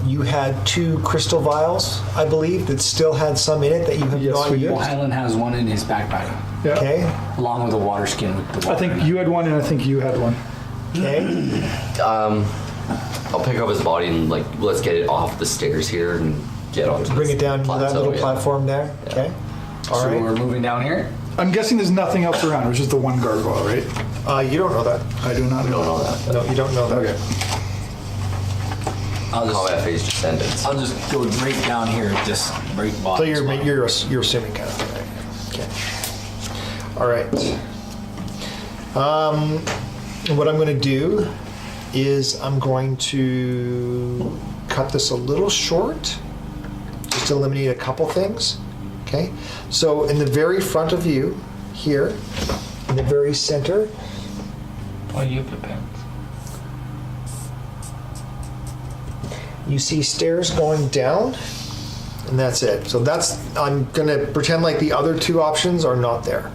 You had 2 crystal vials, I believe, that still had some in it that you have Yes, not we did. used. O'Hanlon has one in his backpack, Yeah. Okay, along with a water skin with the I water think in it. you had one and I think you had one. okay. I'll pick up his body and let's get it off the stairs here and get onto Bring this it down to that plateau, little yeah. platform there. Okay. All So right. we're moving down here. I'm guessing there's nothing else around. It was just the one gargoyle, right? You don't know that. I do not I don't know. know that. No, you don't know that. Okay. Combat phase just ended. I'll just go right down here at this right So bottom. you're spot. assuming kind of thing, right? Okay. All right. What I'm going to do is I'm going to cut this a little short, just to eliminate a couple things. Okay. So in the very front of you, here, in the very center, Oh, you prepare. you see stairs going down, and that's it. So I'm going to pretend like the other 2 options are not there.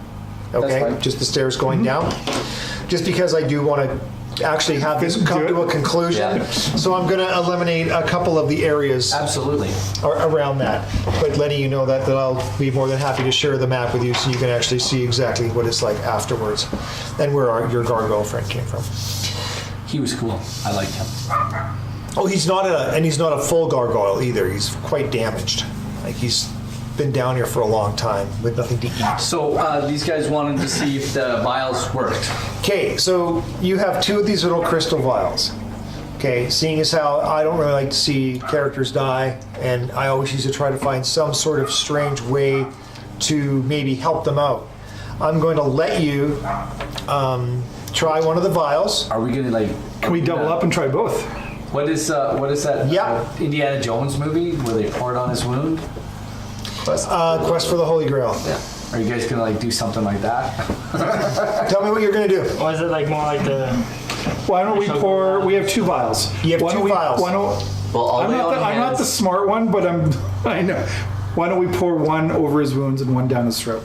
Okay, fine. just the stairs going down. Just because I do want to actually have this come to a conclusion. Yeah. So I'm going to eliminate a couple of the areas Absolutely. around that. But letting you know that I'll be more than happy to share the map with you so you can actually see exactly what it's like afterwards and where your gargoyle friend came from. He was cool. I liked him. Oh, he's not a full gargoyle either. He's quite damaged. Like he's been down here for a long time with nothing to eat. So these guys wanted to see if the vials worked. Okay, so you have 2 of these little crystal vials. Okay, seeing as how I don't really like to see characters die, and I always used to try to find some sort of strange way to maybe help them out. I'm going to let you try one of the vials. Are we gonna Can we double up and try both? What is that? Yeah. Indiana Jones movie where they pour it on his wound. Quest. Quest for the Holy Grail. Yeah. Are you guys gonna do something like that? Tell me what you're going to do. Or is it like more like the... Why don't we pour? We have 2 vials. You have Why 2 don't we- vials. Why don't? Well, I'll I'm lay not, on I'm not the hands. smart one, but I know. Why don't we pour one over his wounds and one down his throat?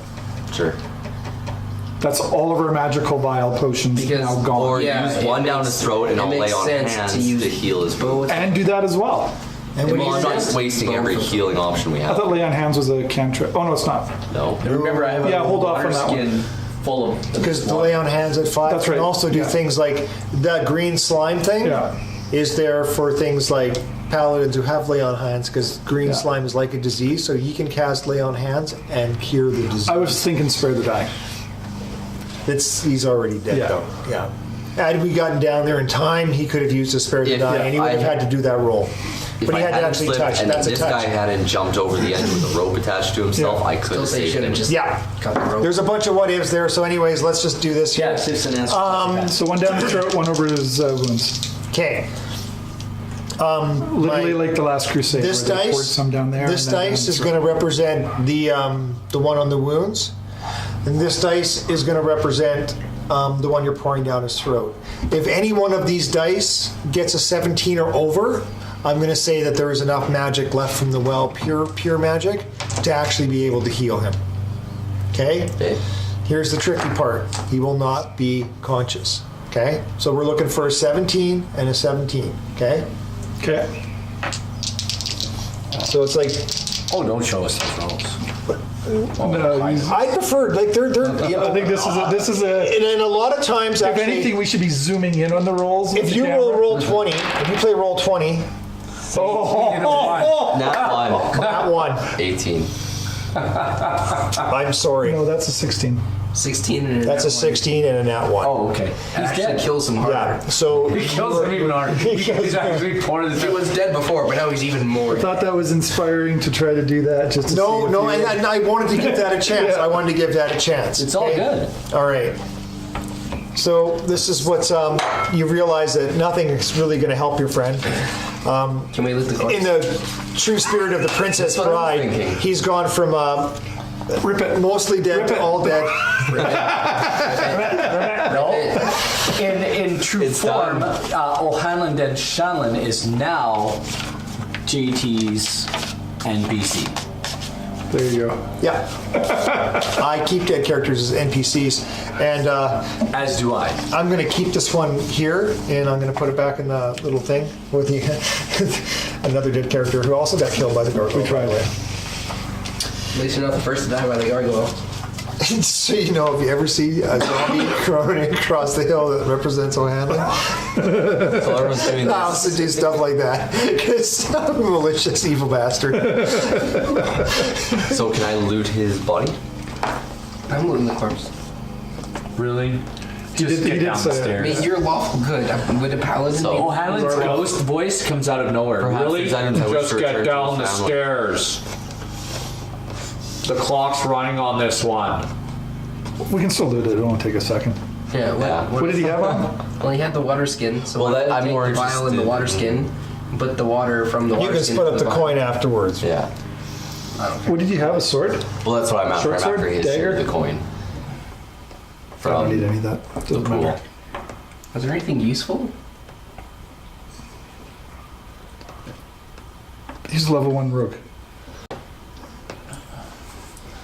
Sure. That's all of our magical vial potions Because- now gone. Or Yeah, use it one down makes- his throat and it I'll lay makes on sense hands to use- to heal his wound. And do that as well. And Well, when I'm you not wasting every healing option we I have. thought lay on hands was a cantrip. Oh no, it's not. No. Remember, I have a Yeah, hold off water on that one. skin full of. because the lay on hands at 5 That's can right. also do Yeah. things like that green slime thing Yeah. is there for things like paladins who have lay on hands because green Yeah. slime is like a disease, so he can cast lay on hands and cure the disease. I was thinking spare the dying. He's already dead Yeah. though. Yeah. Had we gotten down there in time, he could have used a spare the If dying, and he would have I- had to do that roll. If But he I had to hadn't actually slipped touch. and That's a this touch. guy hadn't jumped over the edge with a rope attached to himself, Yeah. I could Still have say you saved should have him. just Yeah. cut the rope. There's a bunch of what ifs there. So, anyways, let's just do this here. Yeah, it's an answer. So one down his throat, one over his wounds. Okay. Literally My- like the last crusade. This where they poured dice. some down there. This and then dice one is through. going to represent the one on the wounds, and this dice is going to represent the one you're pouring down his throat. If any one of these dice gets a 17 or over, I'm going to say that there is enough magic left from the well, pure magic, to actually be able to heal him. Okay? Okay. Here's the tricky part. He will not be conscious. Okay? So we're looking for a 17 and a 17. Okay? Okay. So it's like, Oh, don't show us those rolls. No, he's- I prefer, like, they're you know, I think this is a. and a lot of times, If actually, anything, we should be zooming in on the rolls. with if the you camera. roll 20, if you play roll 20, Nat 1, that one, 18. I'm sorry. No, that's a 16. 16 and That's a 16 and a nat 1. Oh, okay. He's dead. Kills him harder. Yeah, so He kills him even harder. He's actually pouring He was dead before, but now he's even more. I thought that was inspiring to try to do that just to see no, if no, you- and I wanted to give that a chance. Yeah. I wanted to give that a chance. It's all okay? good. All right. So this is what's you realize that nothing is really going to help your friend. Can we lift the corpse? In the true spirit of the Princess That's what I was Bride, thinking. he's gone from Rip it. mostly dead Rip to it. all dead. In true It's form, done. O'Hanlon and Shanlon is now JT's NPC. There you go. Yeah. I keep dead characters as NPCs, and As do I. I'm going to keep this one here, and I'm going to put it back in the little thing with the another dead character who also got killed by the gargoyle. We tried it. At least you're not the first to die by the gargoyle. So you know, if you ever see a zombie running across the hill that represents O'Hanlon, So everyone's doing I this. also do stuff like that. Because I'm a malicious, evil bastard. So can I loot his body? I'm looting the corpse. Really? Just he get did down say the it. I mean, stairs. you're lawful good. Would a paladin So- be... O'Hanlon's ghost voice comes out of nowhere. Perhaps Really? these items I wish Just to return get to down his the family. stairs. The clock's running on this one. We can still do it. It won't take a second. Yeah, Yeah. What did he have on? Well, he had the water skin, so Well, why that- don't we I'm take more the vial and the interested water skin, put the water from the You water can skin split into up the vial. coin afterwards. Yeah. What did you have? A sword? Well, that's what I'm after. Short I'm sword? after his Dagger? the coin. I don't need From any of that. the Doesn't pool. matter. Was there anything useful? He's a level 1 rogue.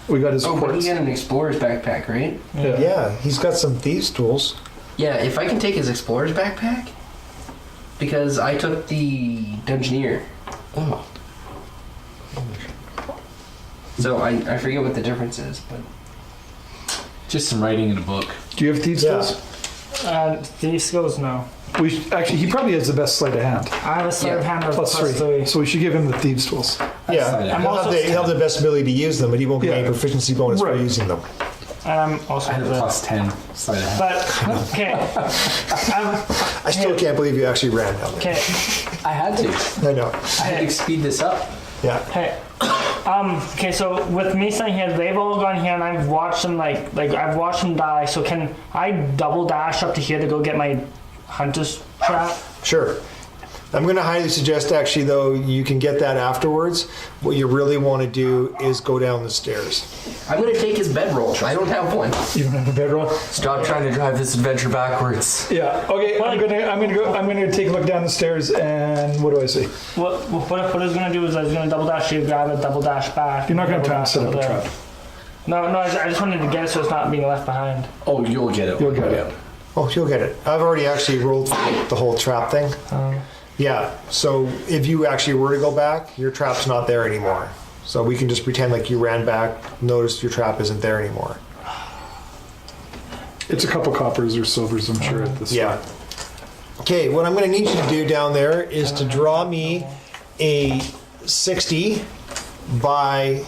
We got his Oh, but quartz. he had an explorer's backpack, right? Yeah, he's got some thieves' tools. Yeah, if I can take his explorer's backpack, because I took the Dungeoneer. Oh. So I forget what the difference is, but Just some writing in a book. Do you have thieves' Yeah. tools? These skills, no. Actually, he probably has the best sleight of hand. I have a sleight of hand of Plus plus 3. 3. So we should give him the thieves' tools. Yeah, fine. he'll also- have the best ability to use them, but he won't get Yeah. any proficiency bonus for Right. using them. And I'm also I had a the- plus 10 sleight of hand. But, okay. I still can't believe you actually ran down there. Okay, I had to. I know. I had to speed this up. Yeah. hey. Okay, so with me saying here, they've all gone here and I've watched them like I've watched them die, so can I double dash up to here to go get my hunter's trap? Sure. I'm going to highly suggest, actually, though, you can get that afterwards. What you really want to do is go down the stairs. I'm gonna take his bedroll. I don't have one. You don't have a bedroll? Stop trying to drive this adventure backwards. Yeah. Okay. Well, I'm gonna take a look down the stairs, and what do I see? What I was gonna do is I was gonna double dash here, grab it, double dash back. You're not gonna double try and dash set up over a there. trap. No, I just wanted to get it so it's not being left behind. Oh, you'll get it. You'll get it. Oh, you'll get it. I've already actually rolled the whole trap thing. Yeah, so if you actually were to go back, your trap's not there anymore. So we can just pretend like you ran back, noticed your trap isn't there anymore. It's a couple coppers or silvers, I'm sure, at this Yeah. Okay, what I'm going to need you to do down there is to draw me a 60 by,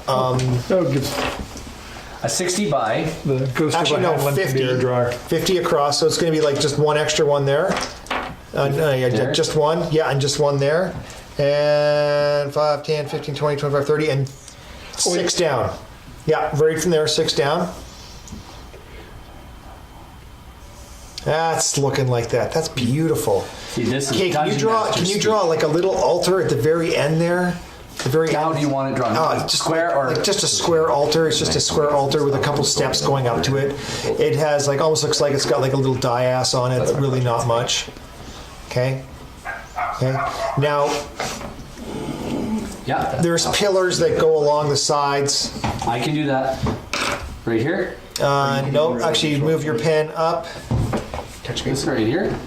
That would give A 60 by. the ghost actually of a no, Hanlon to be our 50. drawer. 50 across, so it's going to be like just one extra one there. Yeah, There? just one. Yeah, and just one there. And 5, 10, 15, 20, 25, 30, and 6 down. Yeah, right from there, 6 down. That's looking like that. That's beautiful. See, this is Okay, can you Dungeon draw? Master Can you speak. draw like a little altar at the very end there? The very How end. do you want it drawn? Just Square or like just a square altar. It's just a square altar with a couple steps going up to it. It has like almost looks like it's got like a little dias on it, but really not much. Okay. Okay. Now Yeah, there's pillars that go along the sides. I can do that. Right here. No, actually move your pen up. Touch me. This right here.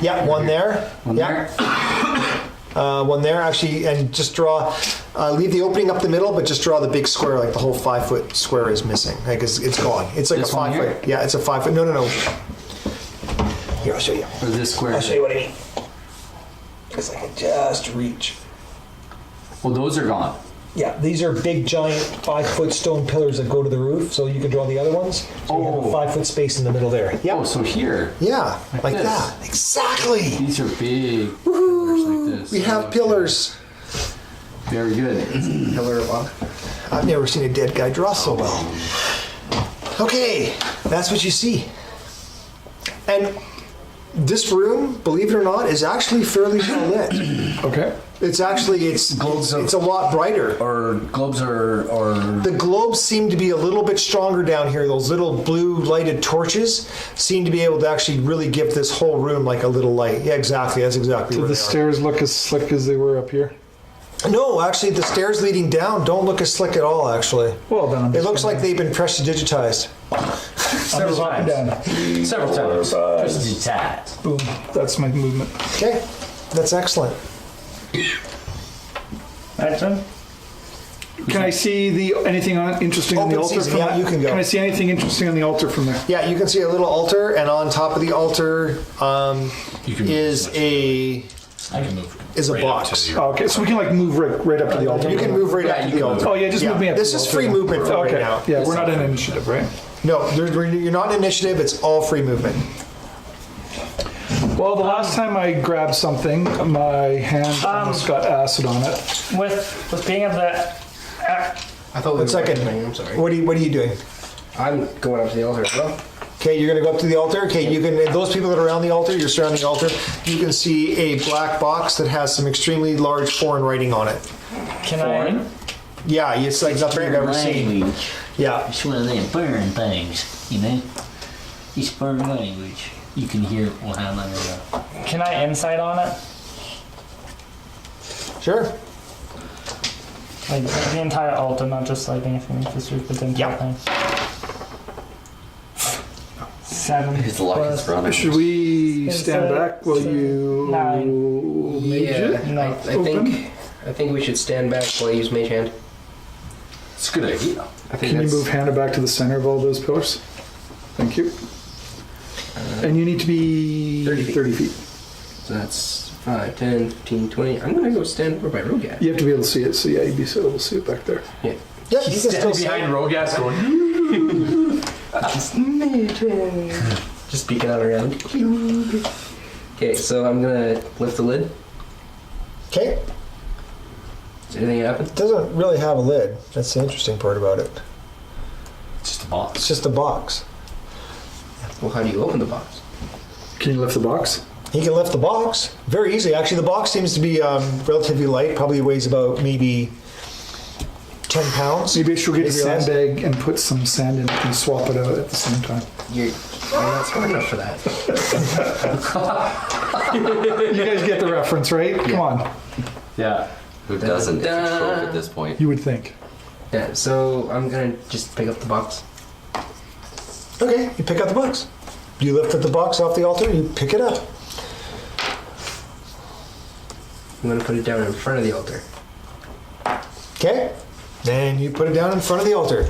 Yeah, one there. One Yeah. there. One there, actually, and just draw, leave the opening up the middle, but just draw the big square, like the whole 5 foot square is missing. Like it's gone. It's like This a one 5 here? foot. Yeah, it's a 5 foot. No. Here, I'll show you. Or this square. I'll show you what I mean. Because I can just reach. Well, those are gone. Yeah, these are big, giant 5 foot stone pillars that go to the roof, so you can draw the other ones. So you have a 5 foot space in the middle there. Yeah. Oh, so here. Yeah, like this. that. Exactly. These are big pillars like this. We have pillars. Very good. Pillar of luck. I've never seen a dead guy draw so well. Okay, that's what you see. And this room, believe it or not, is actually fairly well lit. Okay. It's actually it's a lot brighter. Or globes or The globes seem to be a little bit stronger down here. Those little blue lighted torches seem to be able to actually really give this whole room like a little light. Yeah, exactly. That's exactly Did where the they are. stairs look as slick as they were up here? No, actually, the stairs leading down don't look as slick at all. Actually, Well, then I'm it just looks gonna- like they've been pressure digitized. several up and times. down. Several times. Just size. Boom. That's my movement. Okay, that's excellent. Action. Can I see anything interesting on the Open altar season, from yeah, that? you can go. Can I see anything interesting on the altar from there? Yeah, you can see a little altar, and on top of the altar You can is a I can move. box. Oh, okay, so we can like move right up to the altar. You can move right Yeah, up to you the can altar. Oh yeah, just move me up. This to the is altar free then. movement for Okay. right now. Yeah, we're not in initiative, right? No, you're not in initiative. It's all free movement. Well, the last time I grabbed something, my hand almost got acid on it. With being at the I thought we One were second. playing, I'm sorry. What are you doing? I'm going up to the altar as well. Okay, you're gonna go up to the altar. Okay, you can. Those people that are around the altar, you're surrounding the altar. You can see a black box that has some extremely large foreign writing on it. can I? Yeah, it's like nothing you've ever seen. Language. Yeah. It's one of them burn things, you know? It's burn language. You can hear it will have like Can I insight on it? Sure. Like the entire altar, not just like anything, just with the entire Yeah. thing. 7. His luck is plus- running. Should we It's, stand back while you mage it? No. I think we should stand back while I use Mage Hand. It's a good idea. I think Can you that's move Hannah back to the center of all those pillars? Thank you. And you need to be 30 feet. 30 feet. so that's 5, 10, 15, 20. I'm gonna go stand over by Rogat. You have to be able to see it, so yeah, you'd be able to see it back there. Yeah. Yeah, you can still Standing see. behind Rogas going, Just peeking out around. Okay, so I'm gonna lift the lid. Okay. Is anything happen? It doesn't really have a lid. That's the interesting part about it. It's just a box. It's just a box. Well, how do you open the box? Can you lift the box? He can lift the box very easily. Actually, the box seems to be relatively light. Probably weighs about maybe 10 pounds. Maybe she'll get a Maybe less. sandbag and put some sand in it and swap it out at the same time. I'm not smart enough for that. You guys get the reference, right? Come on. Yeah. Who doesn't? It's a trope at this point. You would think. Yeah, so I'm gonna just pick up the box. Okay, you pick up the box. You lift up the box off the altar, you pick it up. I'm gonna put it down in front of the altar. Okay? Then you put it down in front of the altar.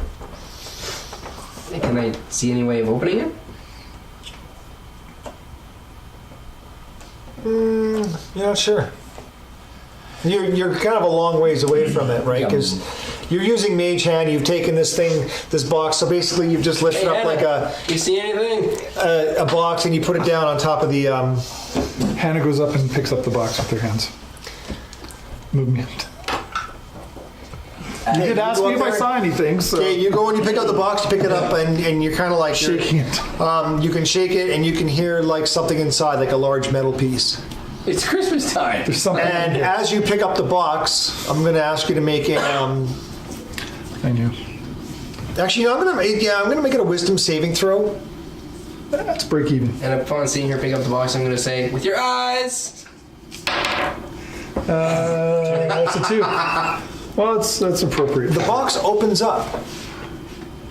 Can I see any way of opening it? You're not sure. You're kind of a long ways away from it, right? Because you're using Mage Hand. You've taken this box. So basically, you've just lifted up like You see anything? a box, and you put it down on top of the. Hannah goes up and picks up the box with her hands. Movement. You did ask me if I saw anything, so. Okay, you go and you pick up the box, you pick it up, and you're kind of like Shaking it. You can shake it, and you can hear like something inside, like a large metal piece. It's Christmas time. There's something. And as you pick up the box, I'm going to ask you to make a. I knew. Actually, I'm going to make it a wisdom saving throw. That's break even. And upon seeing her pick up the box, I'm gonna say, "With your eyes." That's a 2. Well, that's appropriate. The box opens up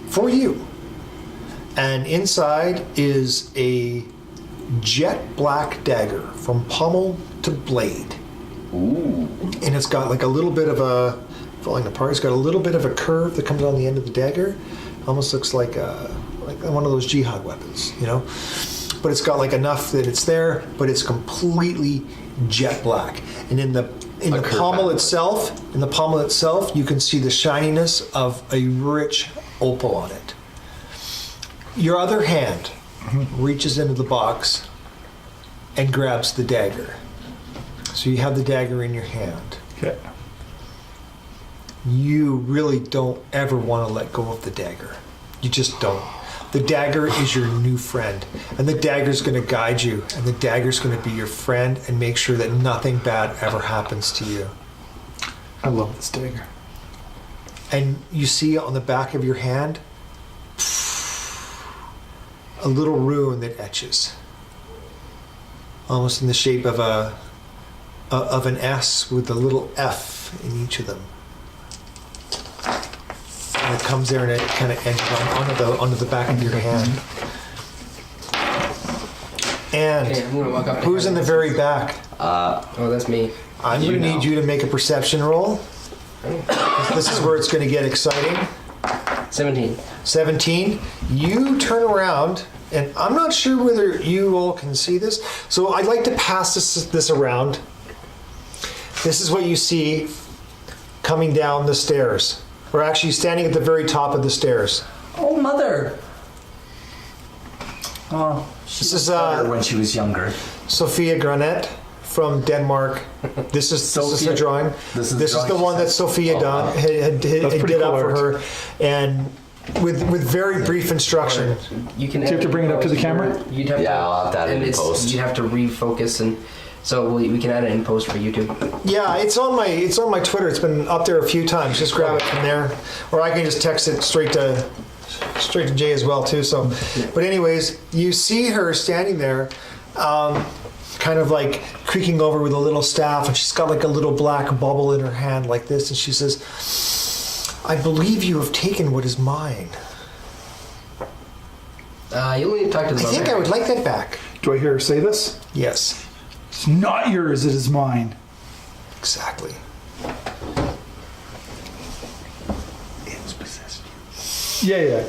for you, and inside is a jet black dagger from pommel to blade. Ooh. And it's got like a little bit of a falling apart. It's got a little bit of a curve that comes on the end of the dagger. Almost looks like one of those jihad weapons, you know. But it's got like enough that it's there, but it's completely jet black. And in the pommel itself, you can see the shininess of a rich opal on it. Your other hand reaches into the box and grabs the dagger. So you have the dagger in your hand. Okay. You really don't ever want to let go of the dagger. You just don't. The dagger is your new friend, and the dagger's going to guide you, and the dagger's going to be your friend and make sure that nothing bad ever happens to you. I love this dagger. And you see on the back of your hand a little rune that etches, almost in the shape of an S with a little F in each of them. And it comes there and it kind of edges onto the back of your hand. And Okay, I'm gonna walk up to who's her. in the very back? Oh, that's me. I'm going to need you to make a perception roll. This is where it's going to get exciting. 17. 17. You turn around, and I'm not sure whether you all can see this, so I'd like to pass this around. This is what you see coming down the stairs. We're actually standing at the very top of the stairs. Oh, mother. Oh, This is better when she was younger. Sophia Granet from Denmark. This is the drawing. This is the drawing one she that said. Sophia That's pretty did up cool for art. her, and with very brief instruction. You can. Do you have to bring it up to the camera? You'd have Yeah, to, I'll have to add it and in it's- post. You'd have to refocus, and so we can add it in post for YouTube. Yeah, it's on my Twitter. It's been up there a few times. Just grab it from there, or I can just text it straight to Jay as well too. So, but anyways, you see her standing there, kind of like creaking over with a little staff, and she's got like a little black bubble in her hand like this, and she says, "I believe you have taken what is mine. You'll need to talk to the I think I would like that back." Do I hear her say this? Yes, It's not yours, it is mine. exactly. It's possessed you. Yeah.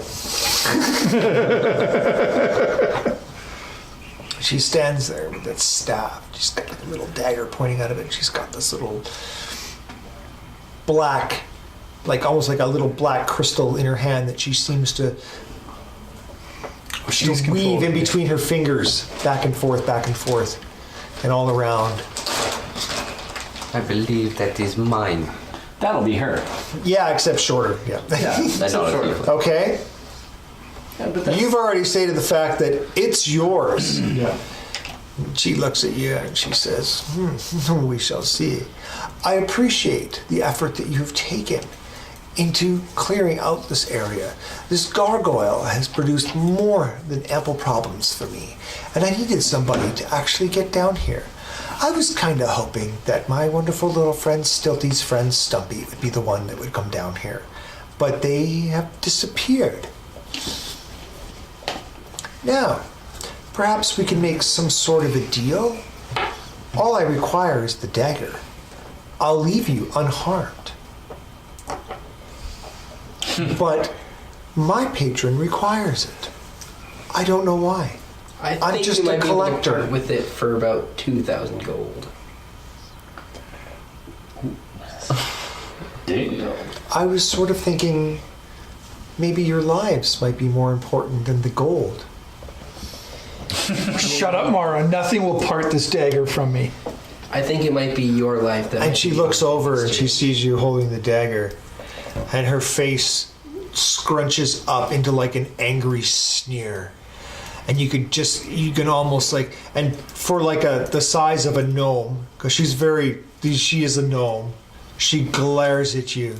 She stands there with that staff. She's got like a little dagger pointing out of it. She's got this little black, like almost like a little black crystal in her hand that she seems to She's weave in controlling it. between her fingers, back and forth, and all around. I believe that is mine. That'll be her. Yeah, except shorter. Yeah. I know it's beautiful. Okay. You've already stated the fact that it's yours. Yeah. She looks at you and she says, we shall see. I appreciate the effort that you've taken into clearing out this area. This gargoyle has produced more than ample problems for me, and I needed somebody to actually get down here. I was kind of hoping that my wonderful little friend Stilty's friend Stumpy would be the one that would come down here. but they have disappeared. Now, perhaps we can make some sort of a deal. All I require is the dagger. I'll leave you unharmed. But my patron requires it. I don't know why. I think just you a might be able to collector. part with it for about 2,000 gold. I was sort of thinking maybe your lives might be more important than the gold. Shut up, Mara. Nothing will part this dagger from me. I think it might be your life that. And she looks over and she sees you holding the dagger, and her face scrunches up into like an angry sneer. And you can almost like, and for like the size of a gnome, because she is a gnome, she glares at you,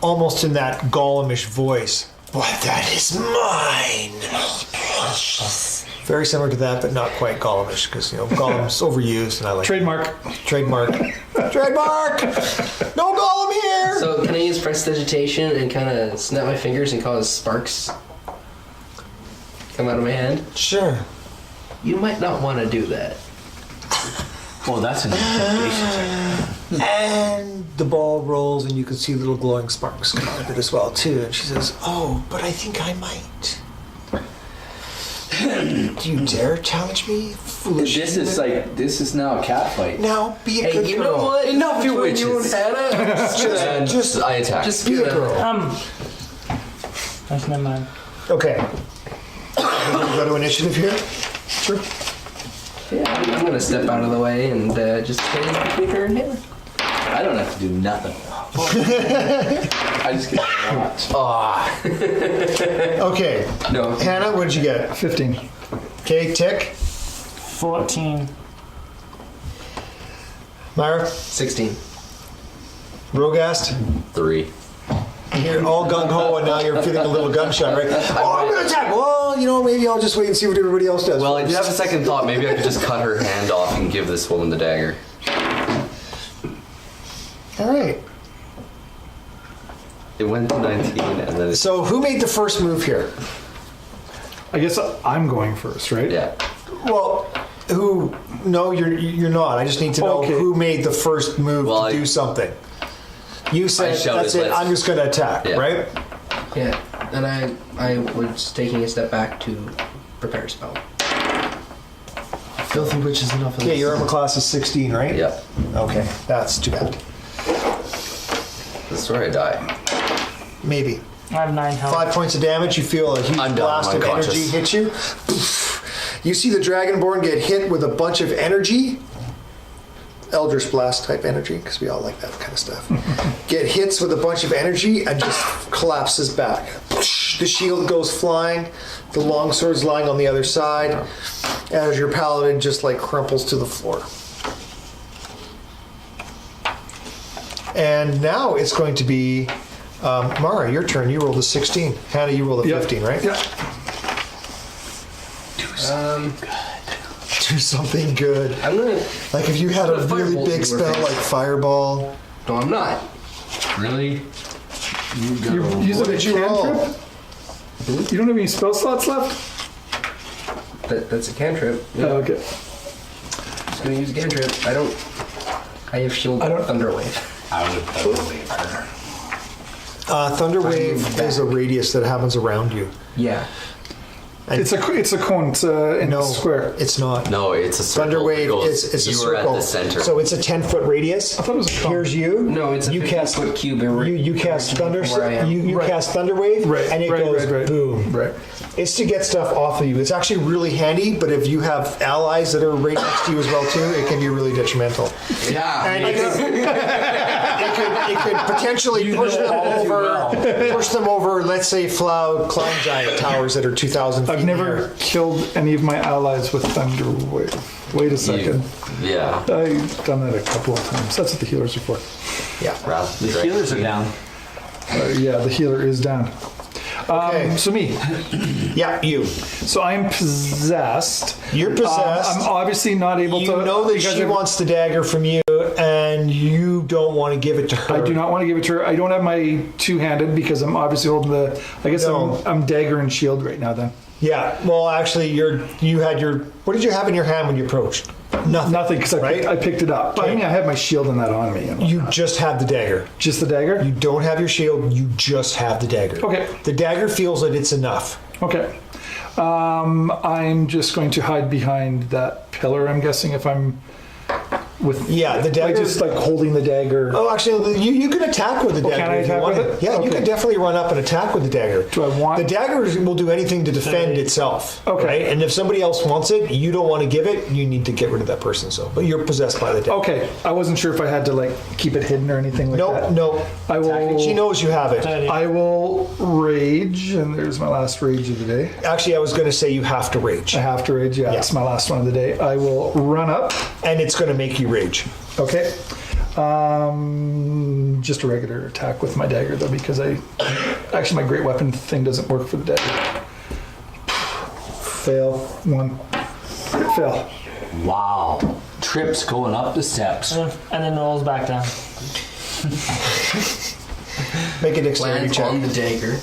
almost in that Gollumish voice. But that is mine. Very similar to that, but not quite Gollumish, because Gollum's overused, and I like Trademark. Trademark. No Gollum here. So can I use prestidigitation and kind of snap my fingers and cause sparks come out of my hand? Sure. You might not want to do that. Well, that's an intimidation check. And the ball rolls, and you can see little glowing sparks come out of it as well too. And she says, "Oh, but I think I might." Do you dare challenge me, foolish? This is now a cat fight. Now be a Hey, good you girl. know what? Enough, you Between you and witches. Hannah, And just- I attack. just Be a gonna- girl. That's never mind. Okay. Go to initiative here. Sure. Yeah, I'm gonna step out of the way and just stand between her and Hannah. I don't have to do nothing. I just get to watch. Okay. No. Hannah, what did you get? 15. Okay, Tick. 14. Myra. 16. Rogast. 3. You're all gung ho, and now you're feeling a little gunshot, right? Oh, I'm gonna attack. Well, maybe I'll just wait and see what everybody else does. Well, I did have a second thought. Maybe I could just cut her hand off and give this woman the dagger. All right. It went to 19, and then it's... So, who made the first move here? I guess I'm going first, right? Yeah. Well, who? No, you're not. I just need to know Okay. who made the first move Well, to do something. You said, shouted, that's it, "Let's-" I'm just going to attack, Yeah. right? Yeah, and I was taking a step back to prepare a spell. Filthy witch is enough of Okay, this. your armor class is 16, right? Yeah. Okay, that's too bad. This is where I die. Maybe. I have 9 health. 5 points of damage, you feel a huge I'm done, blast I'm of energy unconscious. hit you. You see the Dragonborn get hit with a bunch of energy. Eldritch Blast type energy, because we all like that kind of stuff. Get hits with a bunch of energy and just collapses back. The shield goes flying, the longsword's lying on the other side, as your paladin just like crumples to the floor. And now it's going to be Mara, your turn. You rolled a 16. Hannah, you rolled a Yeah. 15, right? Yeah. Do something good. I'm gonna. Like if you had a Put a really firebolt big into her spell face. like Fireball. No, I'm not. Really? You go. You're using What a did you roll? cantrip? You don't have any spell slots left? That's a cantrip. Yeah. Oh, okay. Just gonna use a cantrip. I have shield I don't- thunder wave. I would totally her. Thunder Wave is a radius that happens around you. Yeah. It's a cone. It's in No, a square. it's not. No, it's a circle. Thunder Wave It goes- it's a you circle. were at the center. So it's a 10-foot radius. I thought it was a cone. Here's you. No, it's a you 50-foot cube. You cast Thunder. Where I am. You Right. cast Thunder Wave, Right, and it right, goes right. boom. Right. It's to get stuff off of you. It's actually really handy, but if you have allies that are right next to you as well too, it can be really detrimental. Yeah. And it could potentially push them over. Let's say Climb Giant towers that are 2,000 feet. I've in the never air. killed any of my allies with Thunder Wave. Wait a second. Yeah. I've done that a couple of times. That's what the healers are for. Yeah. Wrath The Dragon. healers are down. Yeah, the healer is down. Okay. So me. Yeah, you. So I'm possessed. You're possessed. I'm obviously not able You to. know that because she wants the dagger from you, and and you don't want to give it to her. I do not want to give it to her. I don't have my two-handed because I'm obviously holding the. I guess No. I'm dagger and shield right now. Then Yeah. Well, actually, you had your. What did you have in your hand when you approached? Nothing. nothing because Right? I picked it up. But I Okay. mean, I have my shield and that on me. And You just have the dagger. just the dagger. You don't have your shield. You just have the dagger. Okay. The dagger feels that it's enough. Okay. I'm just going to hide behind that pillar. I'm guessing if I'm with Yeah, the dagger. like just like holding the dagger. Oh, actually, you can attack with the dagger. can I if you attack want with to. it? Yeah, you Okay. can definitely run up and attack with the dagger. Do I want- The dagger will do anything to defend itself. Okay. Right? And if somebody else wants it, you don't want to give it. You need to get rid of that person. So, but you're possessed by the dagger. Okay. I wasn't sure if I had to like keep it hidden or anything like that. No. I will. She knows you have it. I will rage, and there's my last rage of the day. Actually, I was going to say you have to rage, I have to rage. Yeah, Yeah. it's my last one of the day. I will run up. and it's going to make you rage. Okay. Just a regular attack with my dagger though, because actually my great weapon thing doesn't work for the dagger. Fail. One. Fail. Wow. Trips going up the steps. And then rolls back down. Make a dexterity Lands check. on the dagger.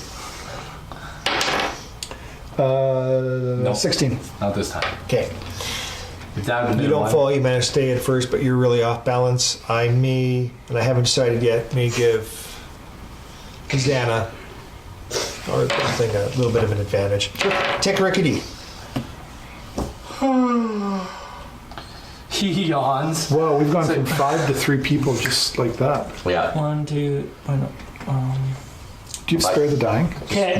16. Not this time. Okay. If that would You don't fall. You manage to stay at first, but you're really off balance. I may, and I haven't decided yet, may give Xana or something a little bit of an advantage. Take Rickety. He yawns. Whoa, we've gone from 5 to 3 people just like that. Yeah. 1, 2, Do you have spare the dying? okay,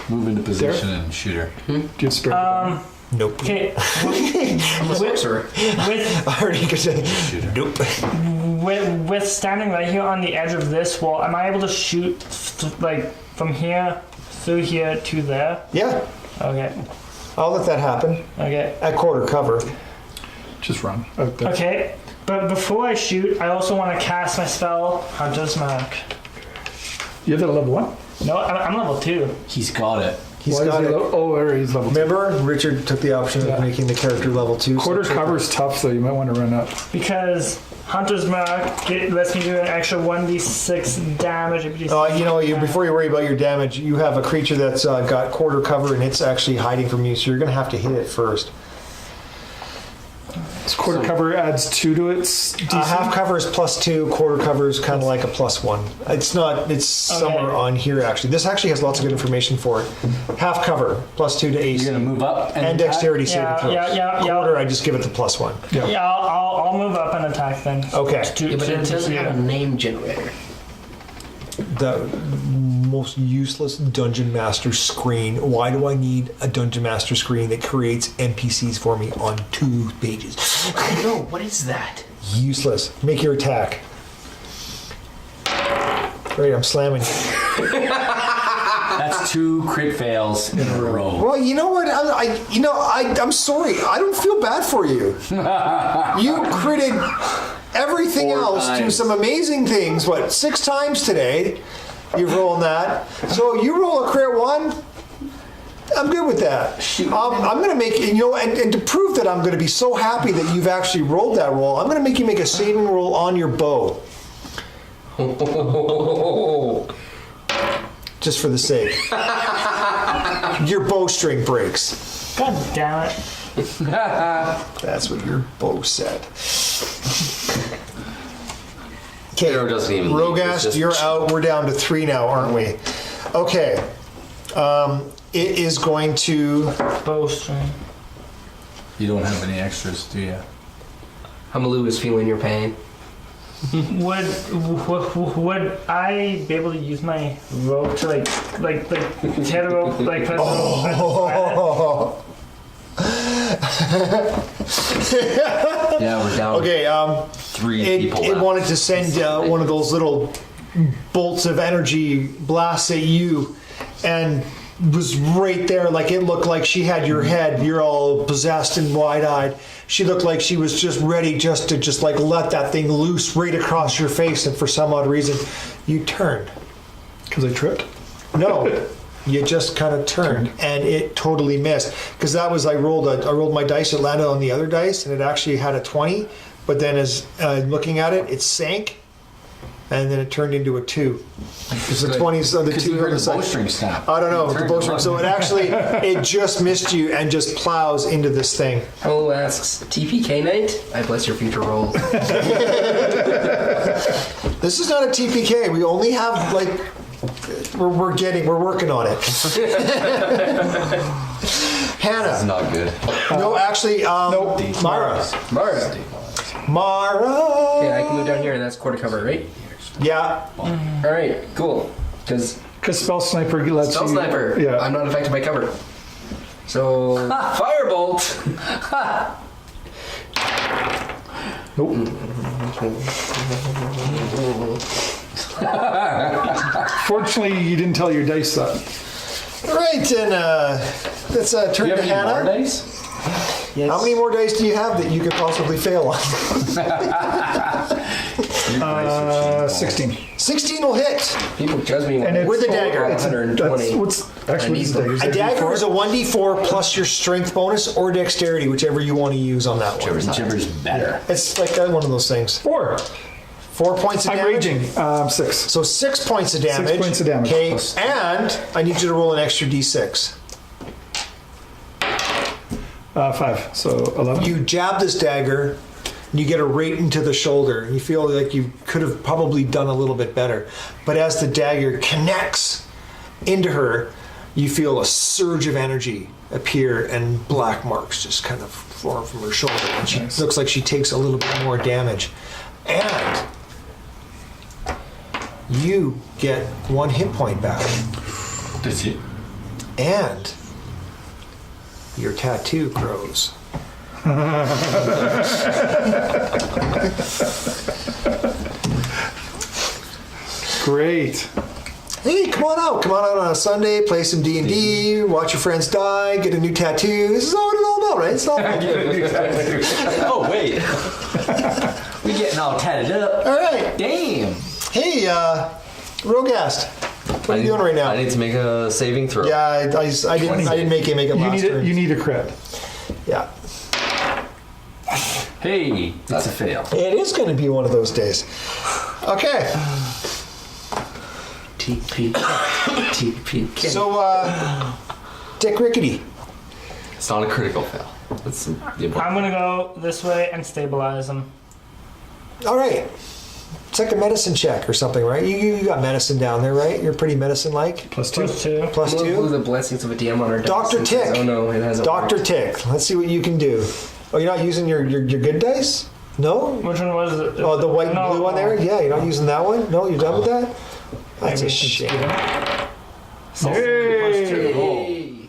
Move into position and shoot her. Do you have spare the dying? Nope. okay, I'm a sorcerer. with I already could say nope. with standing right here on the edge of this wall, am I able to shoot like from here through here to there? Yeah, Okay, I'll let that happen okay, at quarter cover. Just run out there. okay. But before I shoot, I also want to cast my spell, Hunter's Mark. You have that at level 1? No, I'm level 2. He's got it. He's Why is got he it. Oh, there he's level 2. Remember, Richard took the option Yeah. of making the character level 2. so Quarter take cover is tough, though. You might want to run up. Because Hunter's Mark lets me do an extra 1d6 damage. Before you worry about your damage, you have a creature that's got quarter cover and it's actually hiding from you, so you're going to have to hit it first. This quarter cover adds 2 to its DC. Half cover is +2, quarter cover is kind of like a +1. It's not, it's somewhere on here actually. This actually has lots of good information for it. Half cover, +2 to AC. You're gonna move up and dexterity saving Yeah, throws. yeah. Quarter, I just give it the +1. Yeah, I'll move up and attack then. Okay. Yeah, but it doesn't have a name generator. The most useless dungeon master screen. Why do I need a dungeon master screen that creates NPCs for me on 2 pages? I know, what is that? Useless. Make your attack. Great, I'm slamming you. That's 2 crit fails in a row. Well, you know what? I'm sorry. I don't feel bad for you. You critted everything 4 else, do times. some amazing things. 6 times today? You've rolled that. So you roll a crit 1. I'm good with that. I'm going to make, and to prove that I'm going to be so happy that you've actually rolled that roll, I'm going to make you make a saving roll on your bow. Just for the sake. Your bowstring breaks. God damn it. That's what your bow said. Okay, Arrow doesn't even leave, it's Rogast, just- you're out. We're down to 3 now, aren't we? Okay. It is going to. Bowstring. You don't have any extras, do you? Hamalu is feeling your pain. Would I be able to use my rope to like tear the rope like put Oh. Yeah, we're down Okay. 3 It people left. wanted to send one of those little bolts of energy blasts at you, and was right there. Like it looked like she had your head. You're all possessed and wide-eyed. She looked like she was just ready to like let that thing loose right across your face. And for some odd reason, you turned. Because I tripped. No, you just kind of turned, and it totally missed. Because that was I rolled my dice. It landed on the other dice, and it actually had a 20. but then as looking at it, it sank, and then it turned into a 2. Because the 20s on the 2 you on heard the the side. bowstring snap. I don't know, It the turned bowstring. around. So it actually, it just missed you and just plows into this thing. Hello asks, TPK night? I bless your future rolls. This is not a TPK. We only have like, we're working on it. Hannah. That's not good. No, actually, Mara. Mara. Mara. Okay, I can move down here, and that's quarter cover, right? Yeah. All right, cool. Because Spell Sniper lets Spell you... Sniper, Yeah. I'm not affected by cover. So, Firebolt. Nope. Fortunately, you didn't tell your dice that. All right, and let's turn You to have any more Hannah. dice? How many more dice do you have that you could possibly fail on? 16. 16 will hit. People judge me And it's With a dagger. That's 120. what's actually what's the dagger? Is A that dagger D4? is a 1d4 plus your strength bonus or dexterity, whichever you want to use on that one. Whichever's better. It's like one of those things. 4. 4 points of I'm damage. raging. 6. So 6 points of damage. 6 points of damage. Okay, and I need you to roll an extra d6. 5. So 11. You jab this dagger, and you get a right into the shoulder. And you feel like you could have probably done a little bit better. But as the dagger connects into her, you feel a surge of energy appear, and black marks just kind of form from her shoulder. And she looks like she takes a little bit more damage. And you get 1 hit point back. Does it? And your tattoo grows. Great. Hey, come on out. Come on out on a Sunday, play some D&D, watch your friends die, get a new tattoo. This is what it's all about, right? It's all about. Oh, wait. We getting all tatted up. All right. Damn. Hey, Rogast. What are you doing right now? I need to make a saving throw. Yeah, I didn't make it last turn. You need a crit. Yeah. Hey, that's a fail. It is going to be one of those days. Okay. TP. So, Dick Rickety. It's not a critical fail. That's the important. I'm gonna go this way and stabilize him. All right. It's like a medicine check or something, right? You got medicine down there, right? You're pretty medicine-like. +2. +2. Plus I'm gonna blow 2. the blessings of a DM on our dice. Dr. and says, Tick. Oh no, it has a Dr. Tick. Let's see what you can do. Oh, you're not using your good dice? No? Which one was it? Oh, the white and No, blue one there? Yeah, you're not using that one? No, you're done with that? That's a Maybe. shame. Hey.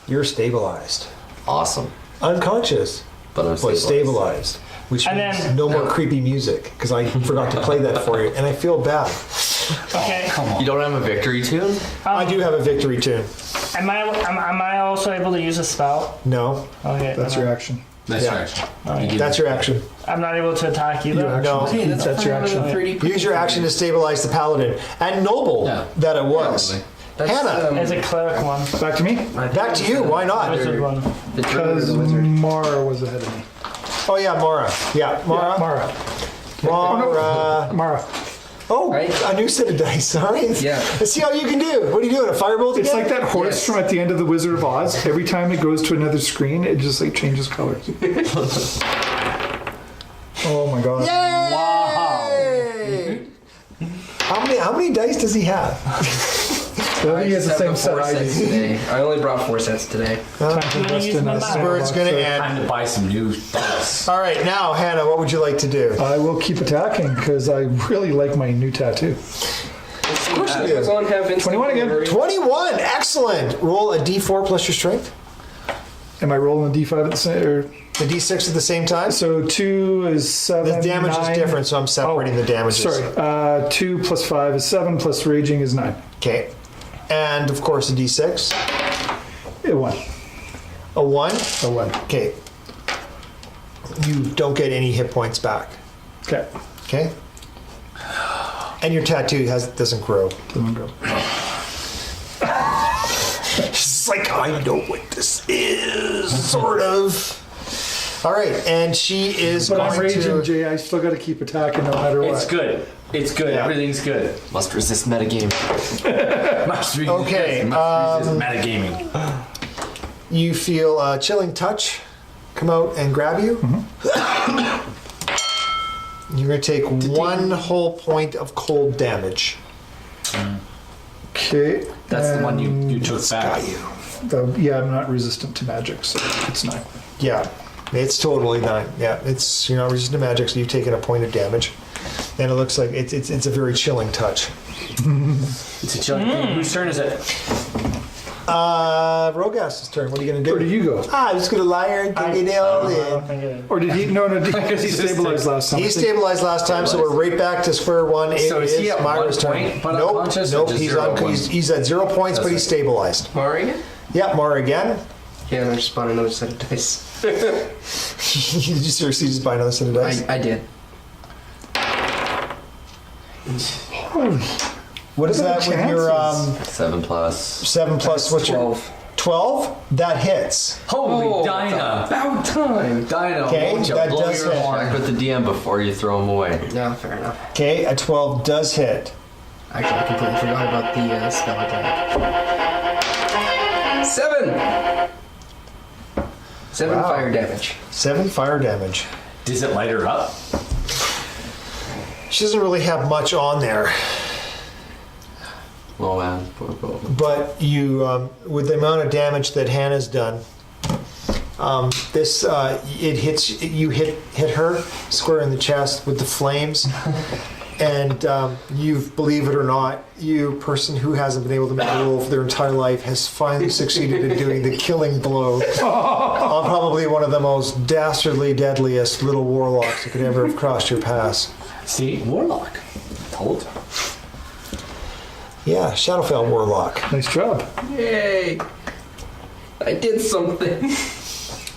You're stabilized. Awesome. Unconscious, But I'm but stabilized. Which And means then- no more creepy music, because I forgot to play that for you, and I feel bad. Okay. You don't have a victory tune? I do have a victory tune. Am I also able to use a spell? No, Okay. That's your action. That's Yeah. right. that's your action. I'm not able to attack either. Your action. No. Hey, That's your action. 3D Use your action to stabilize the paladin. And noble Yeah. that it was. Probably. That's, Hannah, It's a cleric one. Back to me? back to you. Why not? Wizard one. The druid or Because the wizard. Mara was ahead of me. Oh, yeah, Mara. Yeah, Mara. Mara. Mara. Mara. Oh, Right. a new set of dice. All right. Yeah. Let's see how you can do. What are you doing? A firebolt It's again? like that horse Yes. from at the end of The Wizard of Oz. Every time it goes to another screen, it just like changes colors. Oh my god. Yay! How many dice does he have? I think he has the just same have set 4 I sets do. today. I only brought 4 sets today. Time to invest in This a is Where it's going to so end. Time to buy some new dice. All right, now, Hannah, what would you like to do? I will keep attacking because I really like my new tattoo. Of course you Goes do. on, have Vincent 21 again. delivery. 21. Excellent. Roll a d4 plus your strength. Am I rolling a d5 at the same? Or The d6 at the same time. so 2 is 7. The damage 9. is different, so I'm separating the damages. Sorry. 2 plus 5 is 7 plus raging is 9. Okay. And, of course, a d6. It won. A 1. A 1. Okay. You don't get any hit points back. Okay. Okay? And your tattoo doesn't grow. Doesn't go. It's like, I know what this is, sort of. All right, and she is But going I'm raging, to. Jay. I still got to keep attacking no matter what. It's good. It's good. Yeah. Everything's good. Must resist metagame. Must resist, Okay, must resist metagaming. You feel a chilling touch come out and grab you. You're going to take 1 whole point of cold damage. Okay. That's the one you took Got back. you. Yeah, I'm not resistant to magic, so it's 9. Yeah, it's totally 9. Yeah, you're not resistant to magic, so you've taken a point of damage. And it looks like it's a very chilling touch. It's a chilling thing. Whose turn is it? Rogas's turn. What are you going to do? Where did you go? I'm just going to lie here and dig it all in. Or did he? No, because he stabilized last time. He stabilized last time, so we're right back to square one. It So is he at Myra's 1 turn. point, but Nope, unconscious, or nope. just He's, 0 on, points? he's at 0 points, but he's stabilized. Mara again? Yeah, Mara again. Yeah, and I just bought another set of dice. Did you seriously just buy another set of dice? I did. What is that with your 7 plus. 7 plus? What's your 12. 12? That hits. Holy Oh, Dinah! About time. Dinah, Okay, won't you that blow does your hit. horn? Check with the DM before you throw him away. No, fair enough. Okay, a 12 does hit. Actually, I completely forgot about the spell attack. 7 Wow. fire damage. 7 fire damage. Does it light her up? She doesn't really have much on there, Oh man, poor girl. but you, with the amount of damage that Hannah's done, it hits you. Hit her square in the chest with the flames, and you, believe it or not, you person who hasn't been able to make a roll for their entire life has finally succeeded in doing the killing blow on probably one of the most dastardly, deadliest little warlocks that could ever have crossed your path. See, warlock. Told you. Yeah, Shadowfell warlock. Nice job. Yay! I did something.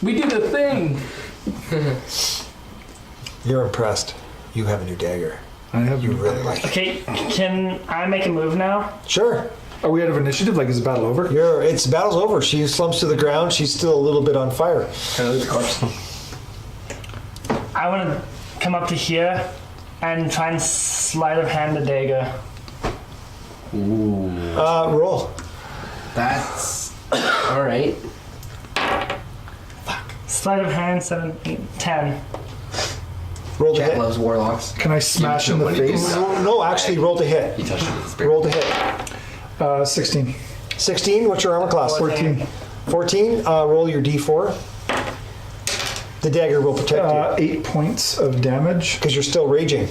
We did a thing. You're impressed. You have a new dagger. I have. You really like it. Okay, can I make a move now? Sure. Are we out of initiative? Like, is the battle over? It's battle's over. She slumps to the ground. She's still a little bit on fire. I want to come up to here and try and sleight of hand the dagger. Roll. That's alright. Sleight of hand, 7, 8, 10. Roll to Jack hit. loves warlocks. Can I smash in the somebody face? No, actually, roll to hit. He touched it with his spear. Roll to hit. 16. 16. What's your armor class? 14. 14. Roll your d4. The dagger will protect you 8 points of damage. because you're still raging.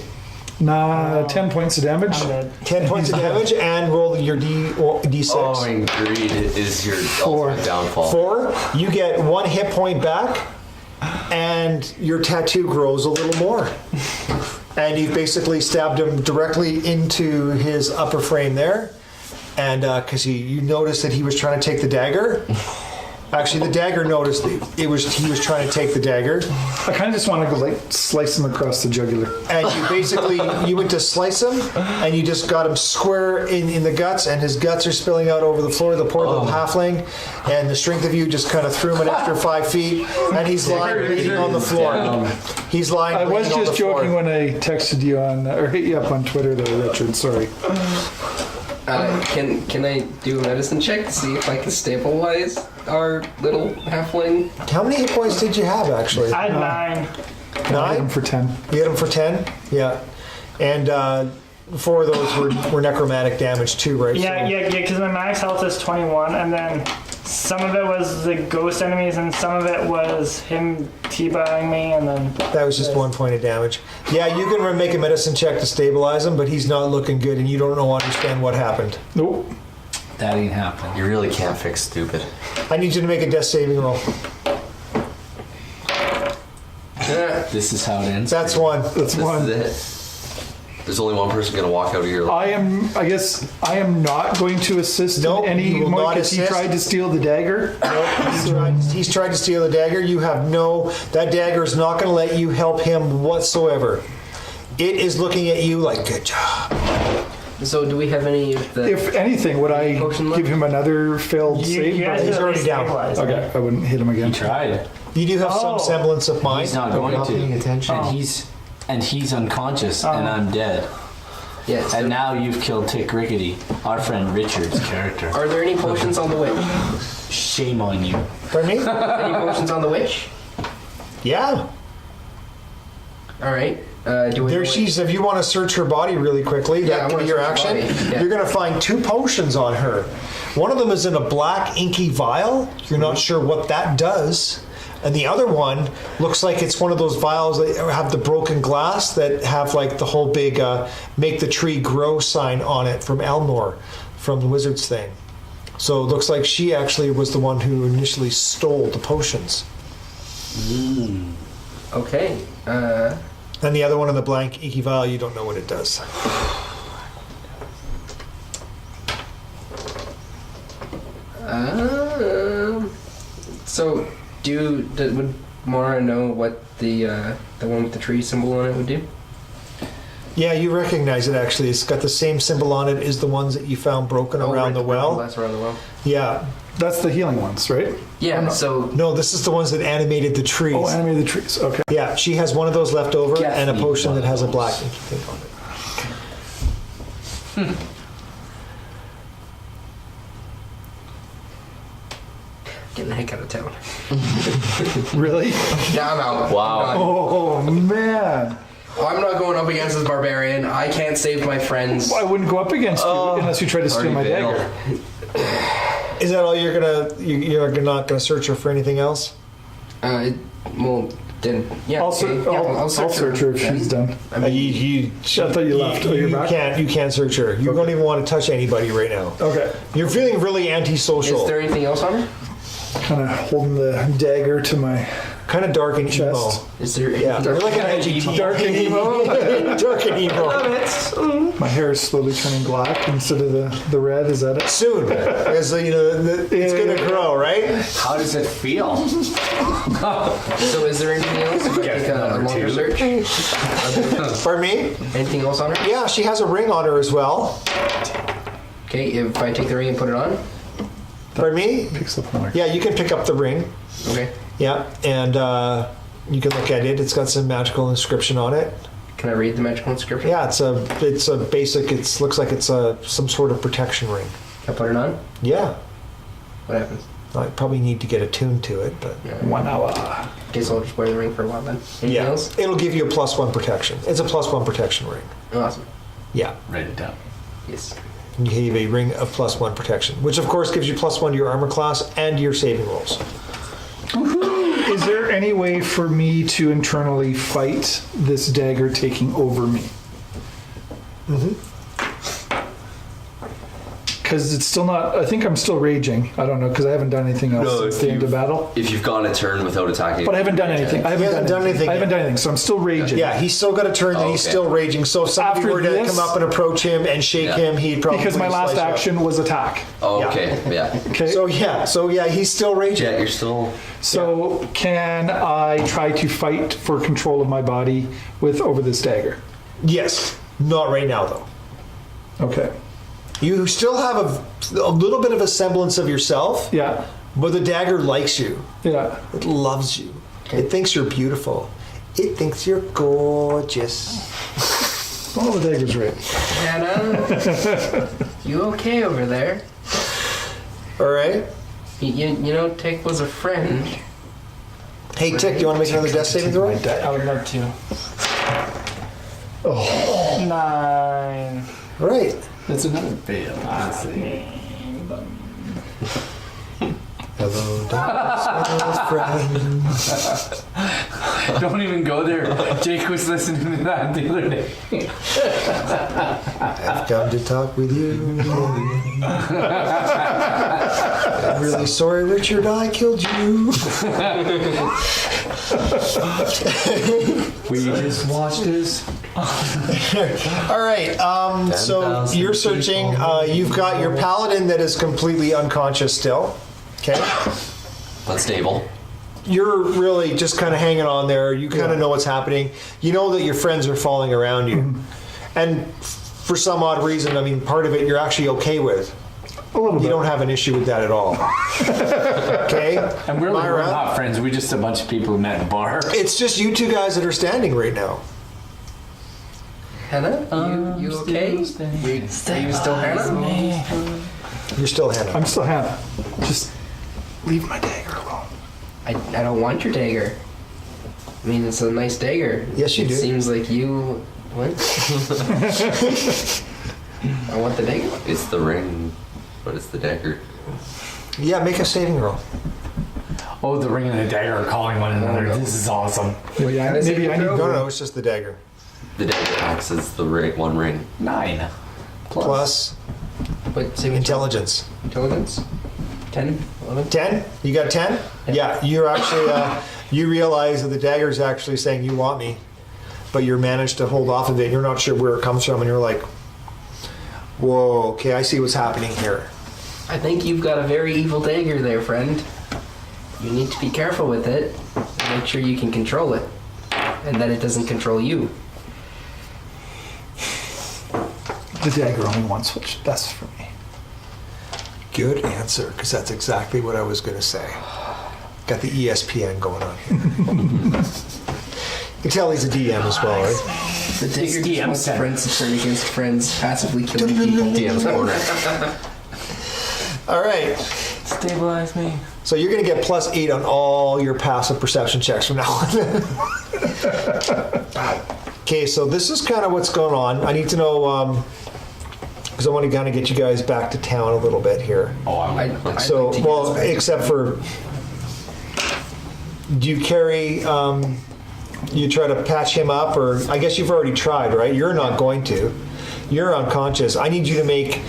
10 points of damage. I'm dead. 10 points of damage, and roll your d6. Oh, and greed is your 4. ultimate downfall. 4. You get 1 hit point back, and your tattoo grows a little more. And you've basically stabbed him directly into his upper frame there. And because you noticed that he was trying to take the dagger. Actually, the dagger noticed that he was trying to take the dagger. I kind of just want to go slice him across the jugular. And you basically, you went to slice him, and you just got him square in the guts, and his guts are spilling out over the floor, the poor little halfling. And the strength of you just kind of threw him an extra 5 feet, and he's lying bleeding on the floor. He's lying I was bleeding on the just joking floor. when I texted you or hit you up on Twitter there, Richard. Sorry. Can I do a medicine check to see if I can stabilize our little halfling? How many hit points did you have, actually? I had 9. I hit 9? him for 10. You hit him for 10? Yeah. And 4 of those were necromantic damage too, right? Yeah, because my max health is 21, and then some of it was the ghost enemies, and some of it was him teabagging me, and then... That was just 1 point of damage. Yeah, you can make a medicine check to stabilize him, but he's not looking good, and you don't understand what happened. Nope. That ain't happening. You really can't fix stupid. I need you to make a death saving roll. This is how it ends. That's 1. That's This one. is it. There's only one person gonna walk out of here. I guess I am not going to assist Nope, in any you will more not because he assist. tried to steal the dagger. He's tried to steal the dagger. You have that dagger is not going to let you help him whatsoever. It is looking at you like, good job. So do we have any of the? If anything, would I Potion left? give him another failed You save? guys He's are already down. stabilized, Okay, right? I wouldn't hit him again. Tried. You do have Oh. some semblance of mind. He's not I'm going not paying to. attention. And he's unconscious, and I'm dead. Yes. And now you've killed Tick Rickety, our friend Richard's character. Are there any potions on the witch? Shame on you. Pardon me? Any potions on the witch? Yeah. All right. Do we? There she's. If you want to search her body really quickly, Yeah, I that can wanna be your search her action. body. Yeah. You're going to find 2 potions on her. One of them is in a black inky vial. You're not sure what that does. And the other one looks like it's one of those vials that have the broken glass that have like the whole big make the tree grow sign on it from Elnor, from the wizard's thing. So it looks like she actually was the one who initially stole the potions. Okay. And the other one in the blank inky vial, you don't know what it does. So would Mara know what the one with the tree symbol on it would do? Yeah, you recognize it actually. It's got the same symbol on it as the ones that you found broken around right, the well. That's around the well. Yeah. That's the healing ones, right? Yeah. So No, this is the ones that animated the trees. Oh, animated the trees. Okay. Yeah, she has one of those left over Get and a me potion one that of has a those. black thing on it. getting the heck out of town. Really? Now I'm out. Wow. I'm done. Oh, man. I'm not going up against this barbarian. I can't save my friends. I wouldn't go up against you unless you try to steal my Already dagger. Is that all you're you're not gonna search her for anything else? Well, then yeah. I'll, okay. ser- Yeah, I'll search her if then. she's done. I mean, You I thought you left. Oh, you're back? You can't search her. You don't even want to touch anybody right now. Okay. You're feeling really antisocial. is there anything else on her? Kind of holding the dagger to my Kind of dark and emo. chest. Is there? Yeah, anything you're like an edgy teen. Dark and emo. Dark and emo. My hair is slowly turning black instead of the red. Is that it? Soon, because it's gonna grow, right? How does it feel? So is there anything else? If I take a longer search. Pardon me? Anything else on her? Yeah, she has a ring on her as well. Okay, if I take the ring and put it on. Pardon me? Picks up my Yeah, you can pick up the ring. Okay. Yeah, and you can look at it. It's got some magical inscription on it. Can I read the magical inscription? Yeah, it's a basic. It looks like it's some sort of protection ring. Can I put it on? Yeah, What happens? I probably need to get attuned to it, but 1 hour. Guess I'll just wear the ring for a while then. Anything yeah, else? it'll give you a +1 protection. It's a +1 protection ring. Awesome. Yeah, Write it down. Yes. and you have a ring of +1 protection, which of course gives you +1 to your armor class and your saving rolls. Is there any way for me to internally fight this dagger taking over me? Because it's still not. I think I'm still raging. I don't know because I haven't done anything else No, since if the end you- of battle. If you've gone a turn without attacking, But I haven't done anything. I haven't hasn't done anything I haven't yet. done anything. So I'm still raging. Yeah, he's still got a turn, and Oh, he's okay. still raging. So if somebody After were to this- come up and approach him and shake Yeah. him, he'd probably Because my last slice you up. action was attack. Oh, Yeah. okay, yeah. Okay. So yeah, he's still raging. Jet, you're still. So can I try to fight for control of my body over this dagger? Yes, not right now though. Okay. You still have a little bit of a semblance of yourself, Yeah. but the dagger likes you. Yeah. It loves you. It thinks you're beautiful. It thinks you're gorgeous. Well, the dagger's right. Hannah, you okay over there? All right. You know, Tick was a friend. Hey, Tick, do you want to make another death saving throw? I would love to. Oh. 9. All right. That's another fail. Hello, darkness, friend. Don't even go there. Jake was listening to that the other day. I've come to talk with you. I'm really sorry, Richard. I killed you. We just watched this. All right. So 10,000 you're searching. You've got your paladin that is completely unconscious still. Okay. That's stable. You're really just kind of hanging on there. You kind of know what's happening. You know that your friends are falling around you. And for some odd reason, I mean, part of it you're actually okay with. A little You bit. don't have an issue with that at all. Okay? And really, we're Myra? not friends. We're just a bunch of people who met in a bar. It's just you two guys that are standing right now. Hannah, you okay? Are you still Hannah? You're still Hannah. I'm still Hannah. Just leave my dagger alone. I don't want your dagger. I mean, it's a nice dagger. Yes, you it do. Seems like you. What? I want the dagger. It's the ring, but it's the dagger. Yeah, make a saving roll. Oh, the ring and the dagger are calling one another. This is awesome. Well, yeah, maybe I need. No, it's just the dagger. The dagger acts as the ring, one ring. 9. Plus Wait, saving intelligence. Intelligence? 10? 11? 10? You got 10? Yeah, you're actually, you realize that the dagger is actually saying you want me, but you're managed to hold off of it. You're not sure where it comes from, and you're like, whoa, okay, I see what's happening here. I think you've got a very evil dagger there, friend. You need to be careful with it and make sure you can control it, and that it doesn't control you. The dagger only wants what's best for me. Good answer, because that's exactly what I was going to say. Got the ESPN going on here. You can tell he's a DM as well, right? The dagger DM just wants center. friends to turn against friends, passively killing people. DM's corner. All right, Stabilize me. so you're going to get +8 on all your passive perception checks from now on. Okay, so this is kind of what's going on. I need to know, because I want to kind of get you guys back to town a little bit here. Oh, I'd So, like to get well, us back to- except for, do you carry, you try to patch him up, or I guess you've already tried, right? You're not going to. You're unconscious. I need you to make,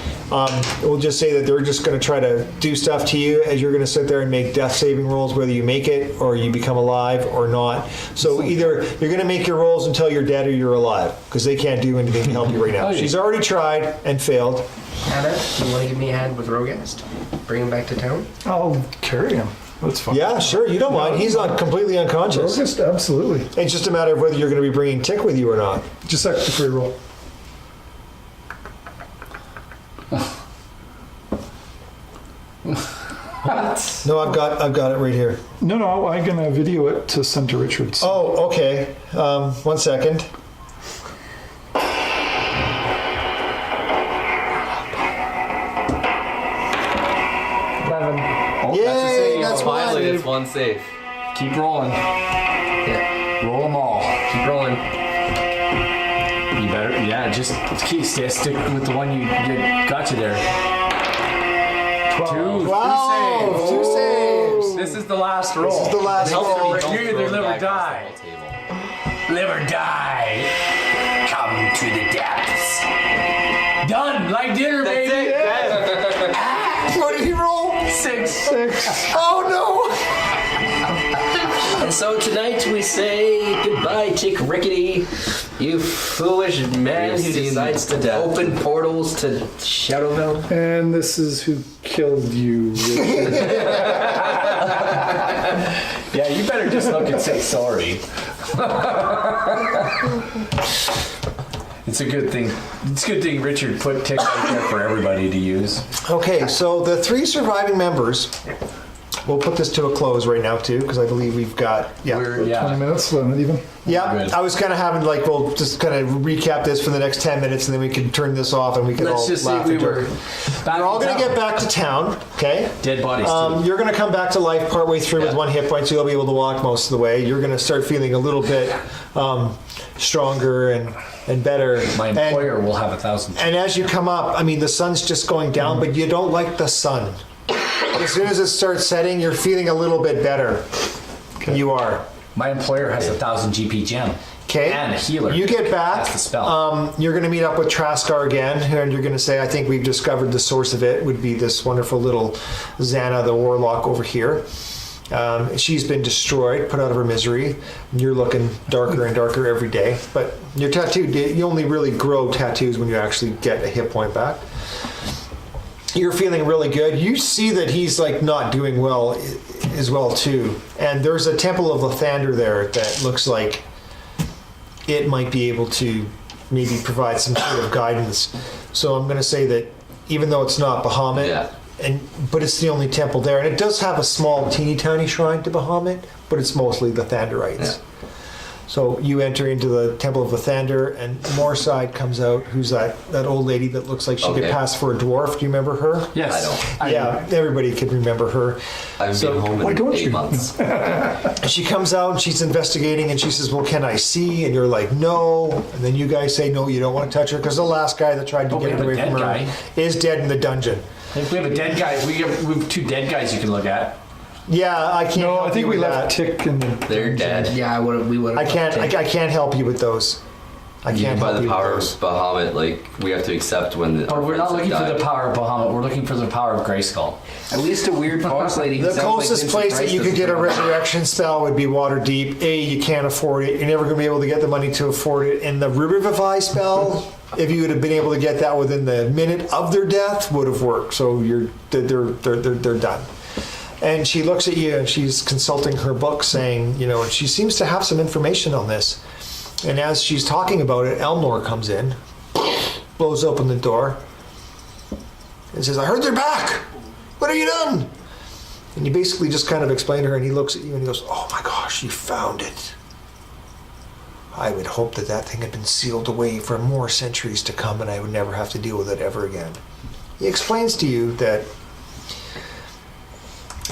we'll just say that they're just going to try to do stuff to you as you're going to sit there and make death saving rolls, whether you make it or you become alive or not. So either you're going to make your rolls until you're dead or you're alive, because they can't do anything to help you right now. She's already tried and failed. Hannah, do you want to give me a hand with Rogast? Bring him back to town? I'll carry him. That's fine. Yeah, sure. You don't mind. He's completely unconscious. Just absolutely. It's just a matter of whether you're going to be bringing Tick with you or not. Just like the free roll. No, I've got it right here. No, I'm gonna video it to send to Richard. So. Oh, okay. 1 second. Oh, Yay, that's Finally, one. it's one safe. Keep rolling. Yeah. Roll them all. Keep rolling. You better, yeah, just stick with the one you got you there. 12. Wow, two saves. This is the last roll. This is the last roll. You either live or die. Live or die. Come to the depths. Done. Like dinner, That's baby. it. What did he roll? 6. Oh no! And so tonight we say goodbye, Tick Rickety, you foolish man We've who seen decides to death. open portals to Shadowville. And this is who killed you. Richard. Yeah, you better just look and say sorry. It's a good thing. It's a good thing Richard put Tick out there for everybody to use. Okay, so the 3 surviving members. We'll put this to a close right now too, because I believe we've got 20 Yeah. minutes, not even. Yeah, Good. I was kind of having like, we'll just kind of recap this for the next 10 minutes, and then we can turn this off and we can Let's all just say laugh we and were joke. Back We're all in going to town. get back to town, okay? Dead bodies too. You're going to come back to life partway through with Yeah. 1 hit point, so you'll be able to walk most of the way. You're going to start feeling a little bit stronger and better. My employer will have 1,000. And as you come up, I mean, the sun's just going down, but you don't like the sun. As soon as it starts setting, you're feeling a little bit better. You are. My employer has 1,000 GP gem. Okay. And a healer. You get back. That's the spell. You're going to meet up with Traskar again, and you're going to say, I think we've discovered the source of it would be this wonderful little Xana, the warlock over here. She's been destroyed, put out of her misery. You're looking darker and darker every day. But your tattoo, you only really grow tattoos when you actually get a hit point back. You're feeling really good. You see that he's like not doing well as well too. And there's a Temple of Lathander there that looks like it might be able to maybe provide some sort of guidance. So I'm going to say that even though it's not Bahamut, Yeah. but it's the only temple there, and it does have a small, teeny tiny shrine to Bahamut, but it's mostly the Thanderites. Yeah. So you enter into the Temple of Lathander, and Moorside comes out, who's that old lady that looks like she could Okay. pass for a dwarf. Do you remember her? Yes. I don't. Yeah, everybody can remember her. I've So, been home why in don't 8 you? months. And she comes out and she's investigating, and she says, well, can I see? And you're like, no. And then you guys say, no, you don't want to touch her, because the last guy that tried to Oh, we get have a away dead from her guy. is dead in the dungeon. If we have a dead guy, we have 2 dead guys you can look at. Yeah, I can't No, help I think you we with left that. Tick in the. They're dead. Yeah, we would. I can't help you with those. I Even can't by help the you power of with those. Bahamut, like, we have to accept when the. But we're not looking for the power. power of Bahamut. We're looking for the power of Grayskull. At least a weird fox lady. who The sounds like closest Vincent place that Price you could doesn't get a bring up. resurrection spell would be Waterdeep. You can't afford it. You're never going to be able to get the money to afford it. And the Revivify spell, if you would have been able to get that within the minute of their death, would have worked. So they're done. And she looks at you and she's consulting her book, saying, and she seems to have some information on this. And as she's talking about it, Elnor comes in, blows open the door, and says, I heard they're back. What have you done? And you basically just kind of explain to her, and he looks at you and he goes, oh my gosh, you found it. I would hope that thing had been sealed away for more centuries to come, and I would never have to deal with it ever again. He explains to you that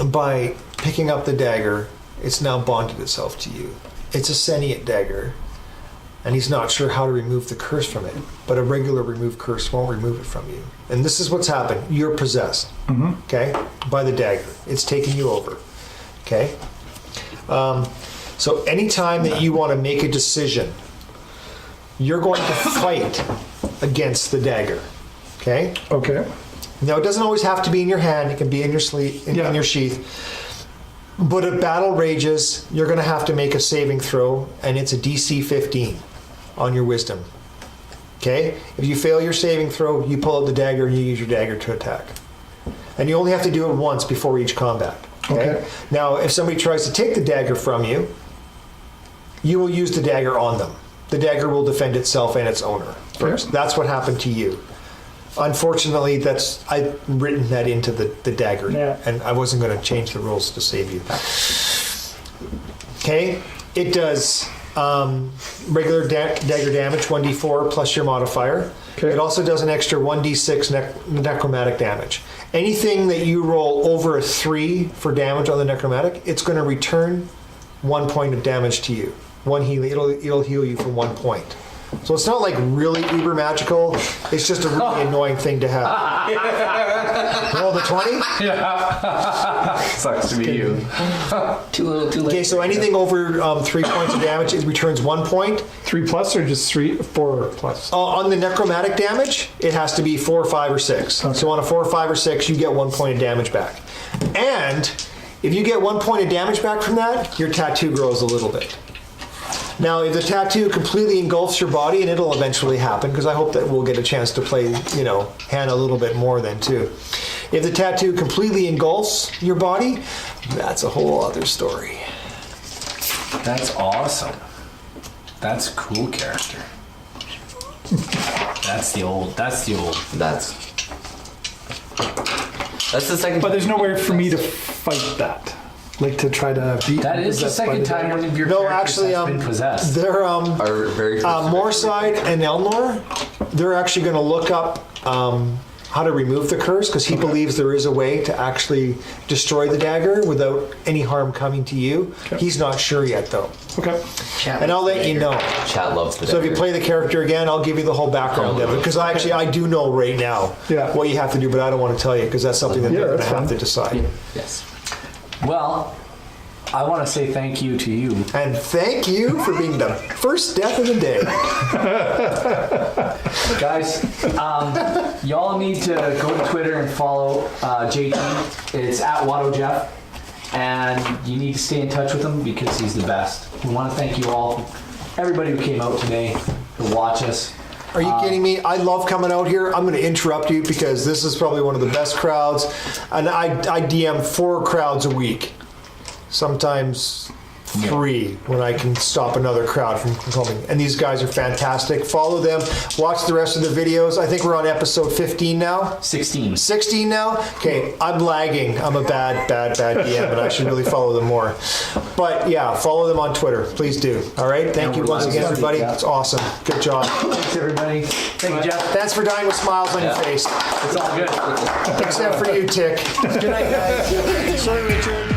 by picking up the dagger, it's now bonded itself to you. It's a sentient dagger, and he's not sure how to remove the curse from it, but a regular remove curse won't remove it from you. And this is what's happened. You're possessed, okay, by the dagger. It's taken you over, okay? So anytime that you want to make a decision, you're going to fight against the dagger, okay? Okay. Now, it doesn't always have to be in your hand. It can be in your sleeve, in your sheath. But if battle rages, you're going to have to make a saving throw, and it's a DC 15 on your wisdom. Okay? If you fail your saving throw, you pull out the dagger and you use your dagger to attack. And you only have to do it once before each combat. Okay? Now, if somebody tries to take the dagger from you, you will use the dagger on them. The dagger will defend itself and its owner first. That's what happened to you. Unfortunately, I've written that into the dagger, and I wasn't going to change the rules to save you. Okay, it does regular dagger damage, 1d4 plus your modifier. Okay. It also does an extra 1d6 necromantic damage. Anything that you roll over a 3 for damage on the necromantic, it's going to return 1 point of damage to you. It'll heal you for 1 point. So it's not like really uber magical. It's just a really annoying thing to have. Roll the 20? Sucks to be you. Too little, too late. Okay, so anything over 3 points of damage, it returns 1 point. 3 plus or just 4 plus? On the necromantic damage, it has to be 4, 5, or 6. Okay. So on a 4, 5, or 6, you get 1 point of damage back. And if you get 1 point of damage back from that, your tattoo grows a little bit. Now, if the tattoo completely engulfs your body, and it'll eventually happen, because I hope that we'll get a chance to play, Hannah a little bit more then too. If the tattoo completely engulfs your body, that's a whole other story. That's awesome. That's a cool character. That's the old. That's the second. But there's nowhere for me to fight that. Like to try to beat. That is the second time one of your characters has been possessed. They're Our very first Moorside and Elnor. They're actually going to look up how to remove the curse, because he believes there is a way to actually destroy the dagger without any harm coming to you. Okay. He's not sure yet, though. Okay. And I'll let you know. Chat loves the So if you dagger. play the character again, I'll give you the whole background of it, because I do know right now what you have to do, but I don't want to tell you because that's something that they're going to have to decide. Yes. Well, I want to say thank you to you. And thank you for being the first death of the day. Guys, y'all need to go to Twitter and follow JT. It's at WattoJeff. And you need to stay in touch with him because he's the best. We want to thank you all, everybody who came out today to watch us. Are you kidding me? I love coming out here. I'm going to interrupt you because this is probably one of the best crowds. And I DM 4 crowds a week. Sometimes 3 when I can stop another crowd from coming. And these guys are fantastic. Follow them. Watch the rest of their videos. I think we're on episode 15 now. 16. 16 now? Okay, I'm lagging. I'm a bad DM, and I should really follow them more. But yeah, follow them on Twitter. Please do. All right? Thank you once again, everybody. It's awesome. Good job. Thanks, everybody. Thank you, Jeff. Thanks for dying with smiles on your face. It's all good. Except for you, Tick. Good night, guys. Sorry, Richard.